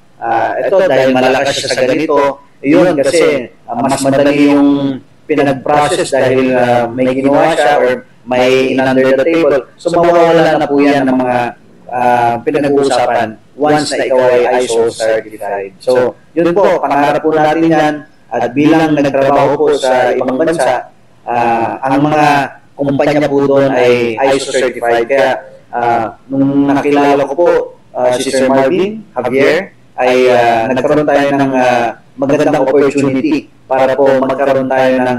[SPEAKER 13] ito dahil malakas siya sa ganito. Yun kasi mas madali yung pinag-process dahil may ginawa siya or may in-under the table. So mawawala na po yan ng mga pinag-uusapan once na ikaw ay ISO certified. So yun po, pangarap po natin yan at bilang nagtrabaho po sa ibang bansa, ang mga kumpanya po doon ay ISO certified. Kaya nung nakilala ko po si Sir Marvin Javier, ay nagkaroon tayo ng magandang opportunity para po magkaroon tayo ng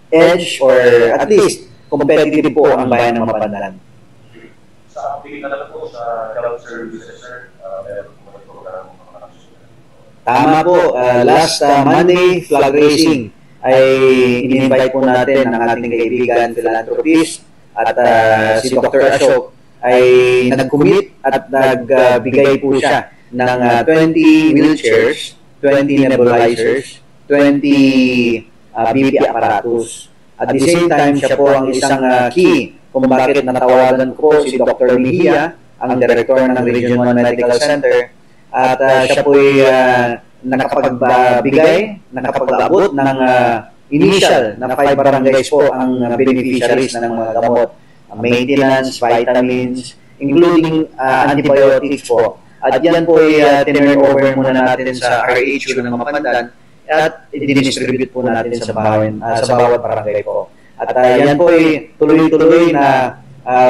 [SPEAKER 13] edge or at least competitive po ang bayan ng Mapandan.
[SPEAKER 15] Sa tingin na po sa health services, sir, meron po mga program mga
[SPEAKER 13] Tama po, last Monday flag racing ay in-invite po natin ang ating kaibigan philanthropist at si Dr. Ashok ay nag-commit at nagbigay po siya ng 20 wheelchairs, 20 nebulizers, 20 BP apparatus. At the same time, siya po ang isang key kung bakit natawagan ko si Dr. Mejia, ang director ng Region 1 Medical Center. At siya po ay nakapag-abot ng initial na 5 barangays po ang beneficiaries ng mga gamot, maintenance, vitamins, including antibiotics po. At yan po ay tinurn over muna natin sa RHU ng Mapandan at i-distribute po natin sa bawat barangay po. At yan po ay tuloy-tuloy na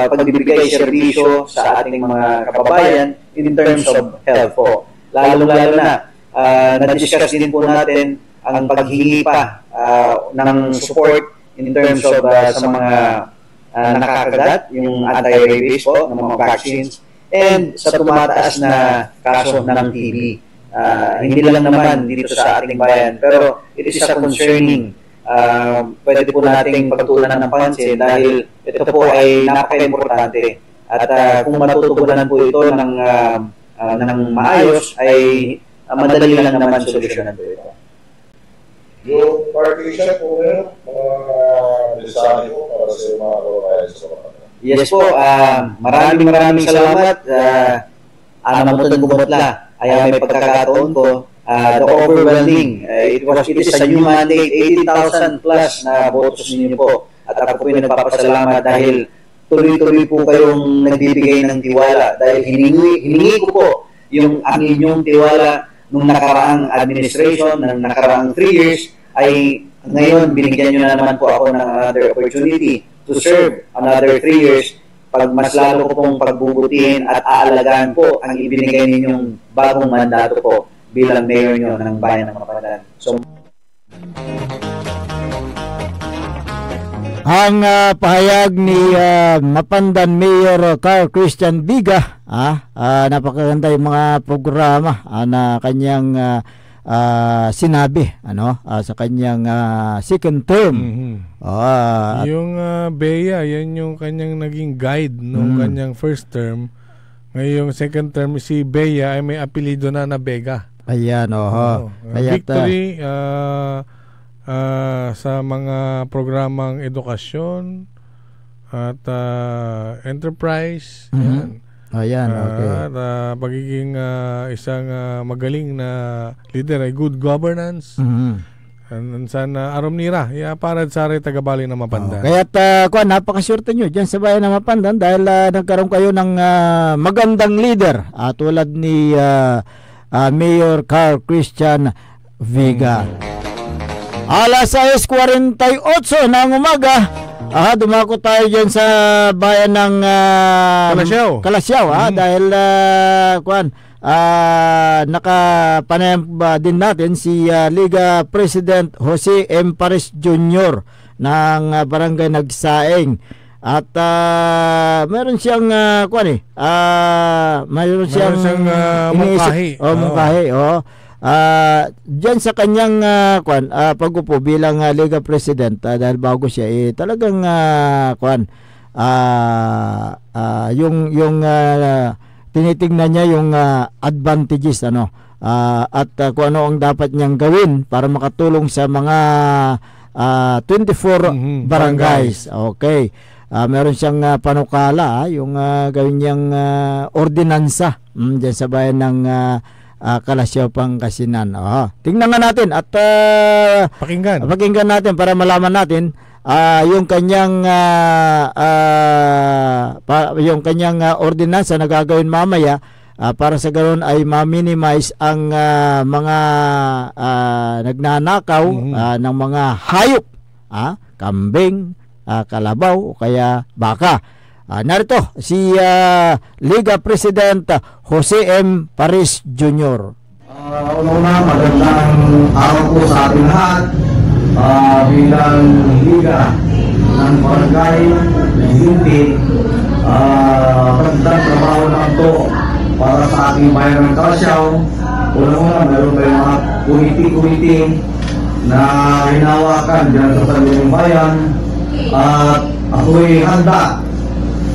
[SPEAKER 13] pagbibigay serbisyo sa ating mga kababayan in terms of health po. Lalo-lalo na, na-discuss din po natin ang paghingi pa ng support in terms of sa mga nakakagat, yung anti-rabies po, ng mga vaccines, and sa tumataas na kaso ng TB. Hindi lang naman dito sa ating bayan, pero it is a concerning. Pwede po nating pagtuunan ng pansin dahil ito po ay napaka-importante. At kung matutugunan po ito ng maayos, ay madali lang naman solusyonan po ito.
[SPEAKER 15] Yung partition po ngayon, mga design po para sa mga kababayan sa Mapandan.
[SPEAKER 13] Yes po, maraming salamat. Anamutan ko batla. Ay may pagkakataon ko the overwhelming. It is a new mandate, 80,000 plus na botos ninyo po. At ako po yung nagpapasalamat dahil tuloy-tuloy po kayong nagbibigay ng tiwala. Dahil hiningi ko po ang inyong tiwala nung nakaraang administration, ng nakaraang 3 years, ay ngayon binigyan nyo na naman po ako ng another opportunity to serve another 3 years. Pag mas lalo ko pong pagbubutihin at aalagaan po ang ibinigay ninyong bagong mandato po bilang mayor nyo ng Bayan ng Mapandan. So,
[SPEAKER 8] ang pahayag ni Mapandan Mayor Carl Christian Biga, napakaganda yung mga programa na kanyang sinabi sa kanyang second term.
[SPEAKER 10] Yung Bea, yan yung kanyang naging guide nung kanyang first term. Ngayong second term, si Bea ay may apelido na Bega.
[SPEAKER 8] Ayan,
[SPEAKER 10] Victory sa mga programang edukasyon at enterprise.
[SPEAKER 8] Ayan, okay.
[SPEAKER 10] At pagiging isang magaling na leader ay good governance. And sana arom nira, parad sa rin tagabali ng Mapandan.
[SPEAKER 8] Kaya't napakaswerte nyo dyan sa Bayan ng Mapandan dahil nagkaroon kayo ng magandang leader tulad ni Mayor Carl Christian Viga. Alas 6:48 ng umaga, dumako tayo dyan sa bayan ng Calasiao, dahil nakapanayam din natin si Liga President Jose M. Pares Jr. ng Barangay Nagsaing. At meron siyang mungkahi. Diyan sa kanyang pag-upo bilang Liga President, dahil bago siya talagang yung tinitingnan niya yung advantages at kung ano ang dapat niyang gawin para makatulong sa mga 24 barangays. Okay. Meron siyang panukala yung gawin niyang ordinansa diyan sa bayan ng Calasiao, Pangasinan. Tingnan nga natin at pakinggan natin para malaman natin yung kanyang ordinansa na gagawin mamaya para sa ganoon ay ma-minimize ang mga nagnanakaw ng mga hayop, kambing, kalabaw o kaya baka. Narito si Liga President Jose M. Pares Jr.
[SPEAKER 16] Una, magandang araw po sa ating lahat. Bilang Liga ng Barangay Hindi, magandang trabaho na ito para sa ating bayan ng Calasiao. Una, meron tayong mga committee na hinawakan dyan sa sariling bayan at ako'y handa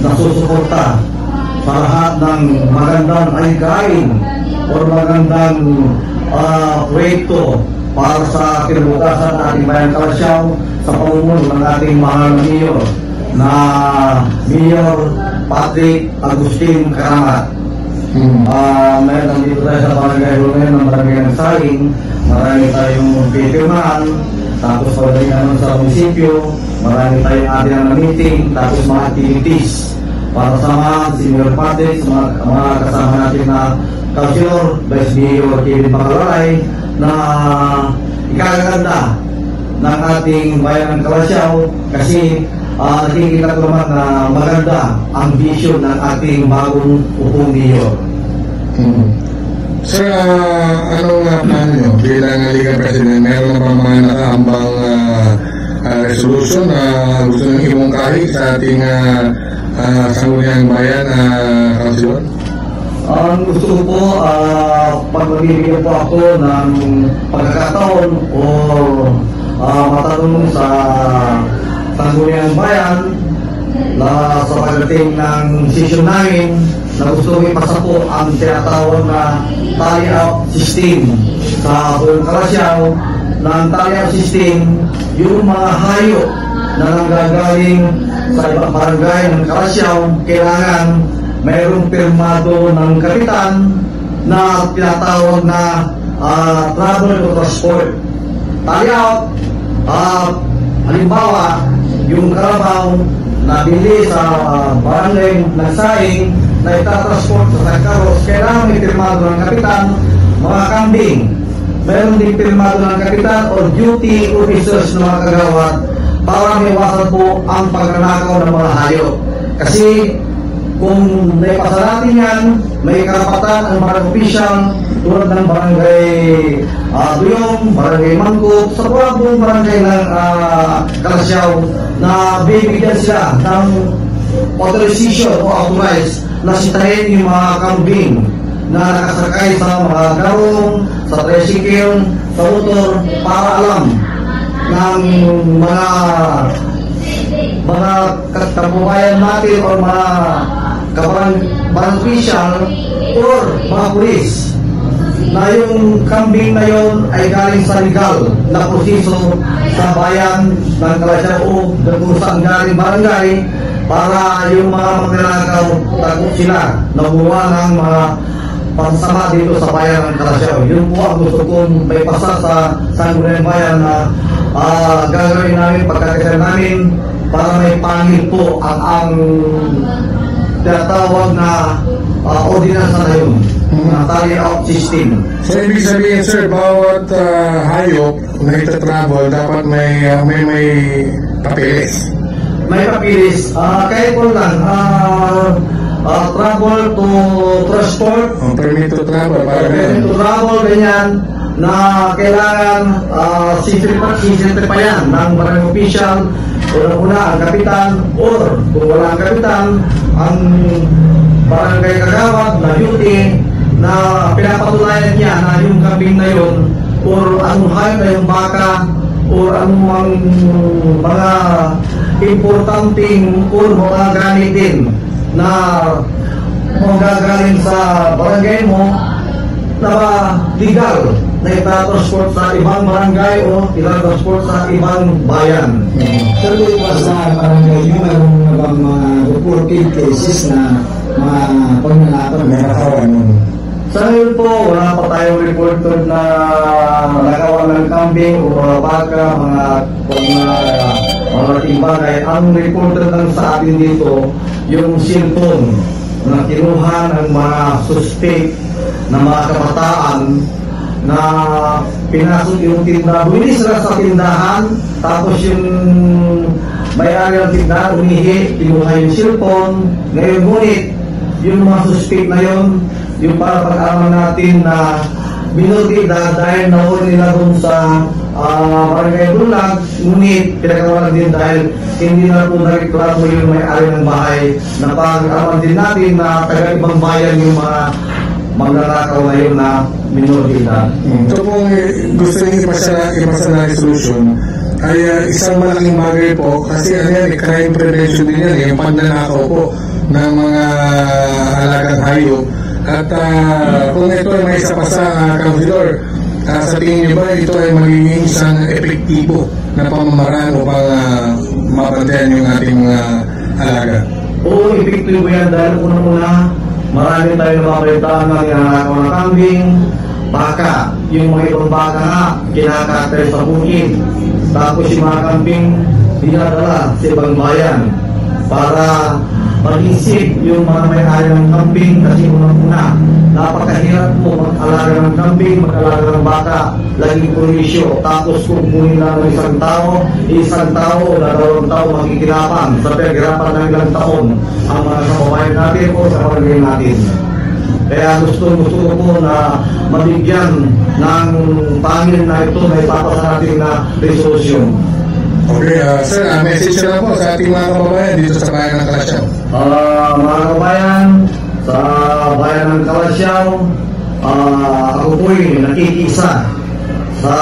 [SPEAKER 16] na susuporta sa lahat ng magandang ayukain o magandang proyekto para sa kinabukasan ng ating bayan Calasiao sa pamumuno ng ating mahal na mayor na Mayor Patrick Agustin Karamat. Mayroon nandito tayo sa barangay Rumen ng Barangay Nagsaing. Marami tayong pipirmahan, tapos pagdating sa munisipyo, marami tayong ating na meeting, tapos mga activities para samahan si Mayor Patrick, mga kasama natin na Councilor, Vice Mayor Kevin Bacalaray, na ikakaganda ng ating bayan ng Calasiao kasi nakikita ko naman na maganda ang vision ng ating bagong upong mayor.
[SPEAKER 15] Sir, anong plano nyo bilang Liga President? Meron na ba mga nakaambang resolution na gusto nyo imungkahi sa ating sangguniang bayan, Councilor?
[SPEAKER 16] Gusto ko po, pag magbibigyan po ako ng pagkakataon o matanong sa sangguniang bayan sa pagdating ng session namin na gusto ko ipasa po ang tinatawag na tally-up system sa buong Calasiao. Na ang tally-up system, yung mga hayop na nanggagaling sa ibang barangay ng Calasiao, kailangan mayroong pirmado ng kapitan na tinatawag na
[SPEAKER 14] travel to transport. Tali out, halimbawa, yung karabaw na bili sa barangay nagsaing na itatransport sa karos, kailangan may pirmado ng kapitan, mga kambing. Meron din pirmado ng kapitan o duty officers ng mga kagawad para maiwasan po ang pagnanakaw ng mga hayop. Kasi kung naipasa natin yan, may karapatan ang barangay official tulad ng barangay Duyong, barangay Mangkok, sa buong barangay ng Kalasyaw na bibigyan sila ng authorization o authorized na sitahin yung mga kambing na nakasakay sa mga garong, sa tricycle, sa motor para alam ng mga kababayan natin o mga barangay official or mga pulis na yung kambing na yon ay galing sa legal na proseso sa bayan ng Kalasyaw o kung saan galing barangay para yung mga magnanakaw takot sila na gumawa ng mga pansama dito sa bayan ng Kalasyaw. Yun po ang gusto kong may pasa sa Sangguniang Bayan na gagawin namin, pagkakasal namin para may pangil po ang tinatawag na ordinance na yun, tally out system.
[SPEAKER 15] So ibig sabihin sir, bawat hayop na ita-travel dapat may papilis.
[SPEAKER 14] May papilis, kahit po lang travel to transport,
[SPEAKER 15] permit to travel,
[SPEAKER 14] permit to travel, ganyan na kailangan sisirte pa yan ng barangay official. Una ang kapitan or kung wala ang kapitan, ang barangay kagawad na duty na pinapatunayan niya na yung kambing na yun or anong hayop na yung baka or anong mga importanteng or mga gamitin na magagaling sa barangay mo na legal na itatransport sa ibang barangay o itatransport sa ibang bayan.
[SPEAKER 16] Pero iwas sa barangay nyo, mayroon na bang mga reported cases na mga pagnanakaw na nakawan nun?
[SPEAKER 14] Sa ngayon po, wala pa tayong reported na nakawan ng kambing o mga baka, mga timbagay. Ang reported lang sa atin dito, yung cellphone na kinuha ng mga suspect na mga kabataan na pinasok yung tindahan. Bumili sila sa tindahan, tapos yung may-ari ng tindahan umihi, kinuha yung cellphone. Ngayon ngunit, yung mga suspect na yun, yung para pag-araman natin na binuti dahil nahuwi nila dun sa barangay Bulag, ngunit pinakawalan din dahil hindi na po nareklamo yung may-ari ng bahay na pag-araman din natin na taga-ibang bayan yung mga magnanakaw na yun na minoridad.
[SPEAKER 15] Ito po gusto nyo ipasa na resolution ay isang malaking bagay po kasi ano yan, crime prevention din yan, yung pagnanakaw po ng mga alagang hayop. At kung ito ay may isa pa sa Councilor, sa tingin nyo ba ito ay magiging isang epektibo na pamamaraan upang mapantayan yung ating mga alaga?
[SPEAKER 14] Oo, epektibo yan dahil unang-una marami tayong mabalitaan na ginanakaw ng kambing, baka, yung mga ibang baka nga, kinakatay sa bukid. Tapos yung mga kambing, dinadala sa ibang bayan para mag-isip yung mga may-ari ng kambing kasi unang-una, napakahirap po mag-alaga ng kambing, mag-alaga ng baka, laging punisyo. Tapos kung kunin lang ng isang tao o dalawang tao makikinapan sa pinaghirapan ng ilang taon ang mga kababayan natin o sa barangay natin. Kaya gusto ko po na mabigyan ng pangil na ito na ipapasa natin na resolution.
[SPEAKER 15] Okay, sir, message na po sa ating mga kababayan dito sa bayan ng Kalasyaw.
[SPEAKER 14] Mga kababayan, sa bayan ng Kalasyaw, ako po'y nakikisa sa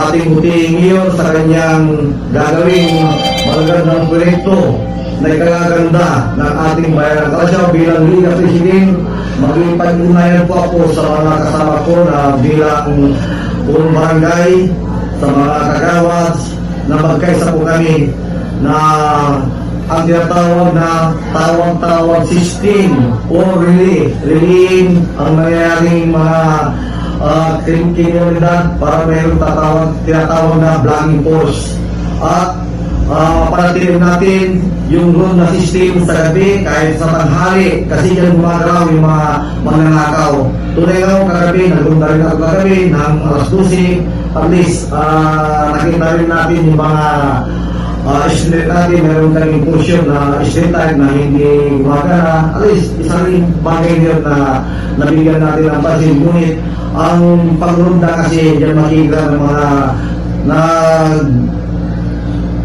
[SPEAKER 14] ating buting ngayon sa kanyang gagawing magandang proyekto na ikagaganda ng ating bayan ng Kalasyaw bilang Liga President. Maglipad-unayan po ako sa mga kasama ko na bilang purong barangay, sa mga kagawad na magkaisa po kami na ang tinatawag na tawag system o relaying ang nangyayaring mga kriminalidad para mayroong tinatawag na blocking force. At panatiliin natin yung road na system sa gabi kahit sa tanghali kasi dyan gumagalaw yung mga magnanakaw. Tunay nga kagabi, nagpunta rin ako kagabi ng alas 12, at least nakita rin natin yung mga street natin, meron kaming portion na street type na hindi gumagana. At least isa rin bagay yun na nabigyan natin ng pansin. Ngunit ang pagrunda kasi dyan makikita ng mga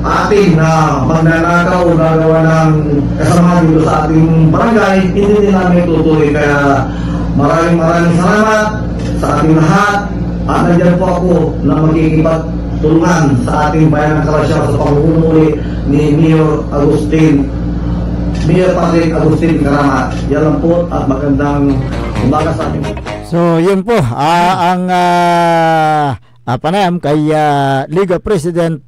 [SPEAKER 14] ating na magnanakaw o nagawa ng kasama dito sa ating barangay, hindi din namin tutuloy. Kaya maraming salamat sa ating lahat at nandiyan po ako na makikipagtulungan sa ating bayan ng Kalasyaw sa pangunguli ni Mayor Patrick Agustin Karamat. Yan lang po at magandang umaga sa ating.
[SPEAKER 8] So yun po ang panayam kay Liga President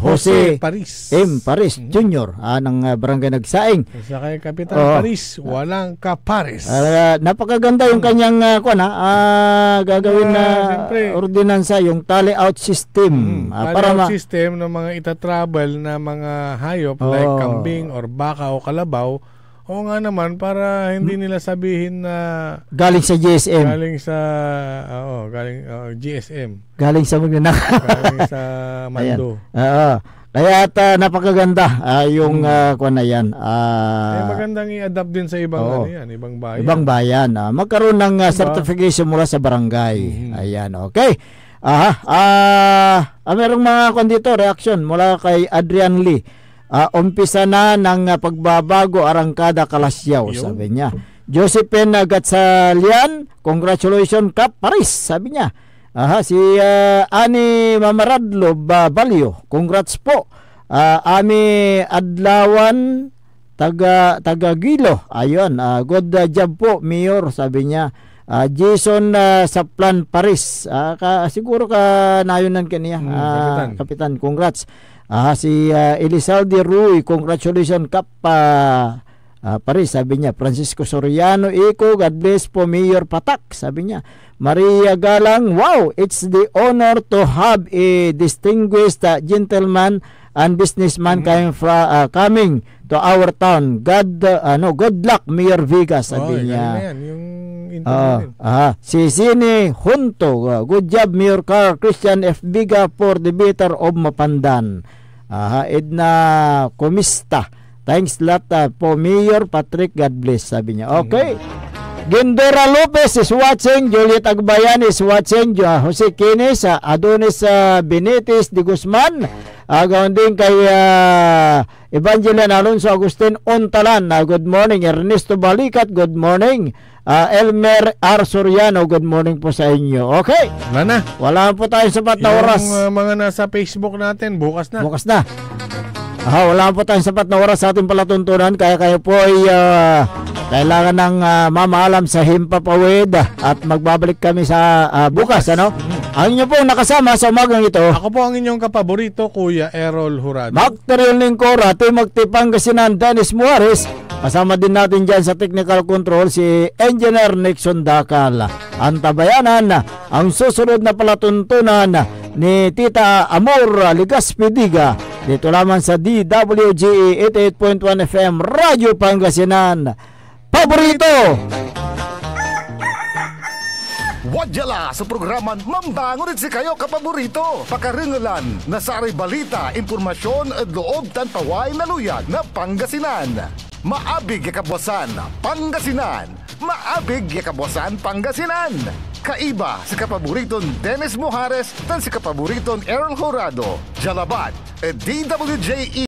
[SPEAKER 8] Jose
[SPEAKER 10] Paris
[SPEAKER 8] M. Paris Jr. Ng Barangay Nagsaing.
[SPEAKER 10] Sa kay Kapitan Paris, walang kapares.
[SPEAKER 8] Napakaganda yung kanyang gagawin na ordinansa, yung tally out system.
[SPEAKER 10] Tally out system ng mga itatravel na mga hayop like kambing or baka o kalabaw. Oo nga naman, para hindi nila sabihin na
[SPEAKER 8] galing sa GSM.
[SPEAKER 10] Galing sa GSM.
[SPEAKER 8] Galing sa magnanakaw.
[SPEAKER 10] Galing sa Mando.
[SPEAKER 8] Kaya napakaganda yung kuwan na yan.
[SPEAKER 10] Magandang i-adapt din sa ibang ibang bayan.
[SPEAKER 8] Ibang bayan. Magkaroon ng certification mula sa barangay. Ayan, okay. Merong mga kuwan dito, reaction mula kay Adrian Lee. Umpisa na ng pagbabago arangkada Kalasyaw, sabi niya. Josephine Gatsalian, congratulations Kap Paris, sabi niya. Si Ani Mamaradlo Balyo, congrats po. Ami Adlawan Tagagilo, ayun, good job po Mayor, sabi niya. Jason Saplan Paris, siguro ka nayunan kaniya. Kapitan, congrats. Si Elizalde Rui, congratulations Kap Paris, sabi niya. Francisco Soriano Iko, God bless po Mayor Patak, sabi niya. Maria Galang, wow, it's the honor to have a distinguished gentleman and businessman coming to our town. Good luck Mayor Vigas, sabi niya. Si Sine Junto, good job Mayor Carl Christian F. Viga for the better of Mapandan. Edna Komista, thanks lot po Mayor Patrick, God bless, sabi niya. Okay. Gendora Lopez is watching, Juliet Agbayan is watching, Jose Kines, Adonis Benitez de Guzman, gawin din kay Evangeline Alonso Agustin Ontalan, good morning. Ernesto Balikat, good morning. Elmer R. Soriano, good morning po sa inyo. Okay. Wala po tayong sapat na oras.
[SPEAKER 10] Yung mga nasa Facebook natin, bukas na.
[SPEAKER 8] Wala po tayong sapat na oras sa ating palatuntunan, kaya kayo po ay kailangan ng mamaalam sa Himpapawid at magbabalik kami sa bukas. Ang inyo po nakasama sa umagang ito.
[SPEAKER 10] Ako po ang inyong kapaborito, Kuya Errol Jurado.
[SPEAKER 8] Magterial Lingkora, Timog Pangasinan, Dennis Muarez. Kasama din natin dyan sa technical control si Engineer Nixon Dakal. Antabayanan ang susunod na palatuntunan ni Tita Amor Ligaspidiga dito lamang sa DWGE 88.1 FM Radyo Pangasinan. Paborito!
[SPEAKER 4] Wadyala sa programan Mambangon si kayo kapaborito. Pakaringalan na saray balita, impormasyon at loob tanpaway na luyag na Pangasinan. Maabig yakabwasan Pangasinan. Maabig yakabwasan Pangasinan. Kaiba si kapaboriton Dennis Muhares tan si kapaboriton Errol Jurado. Jalabat, DWJE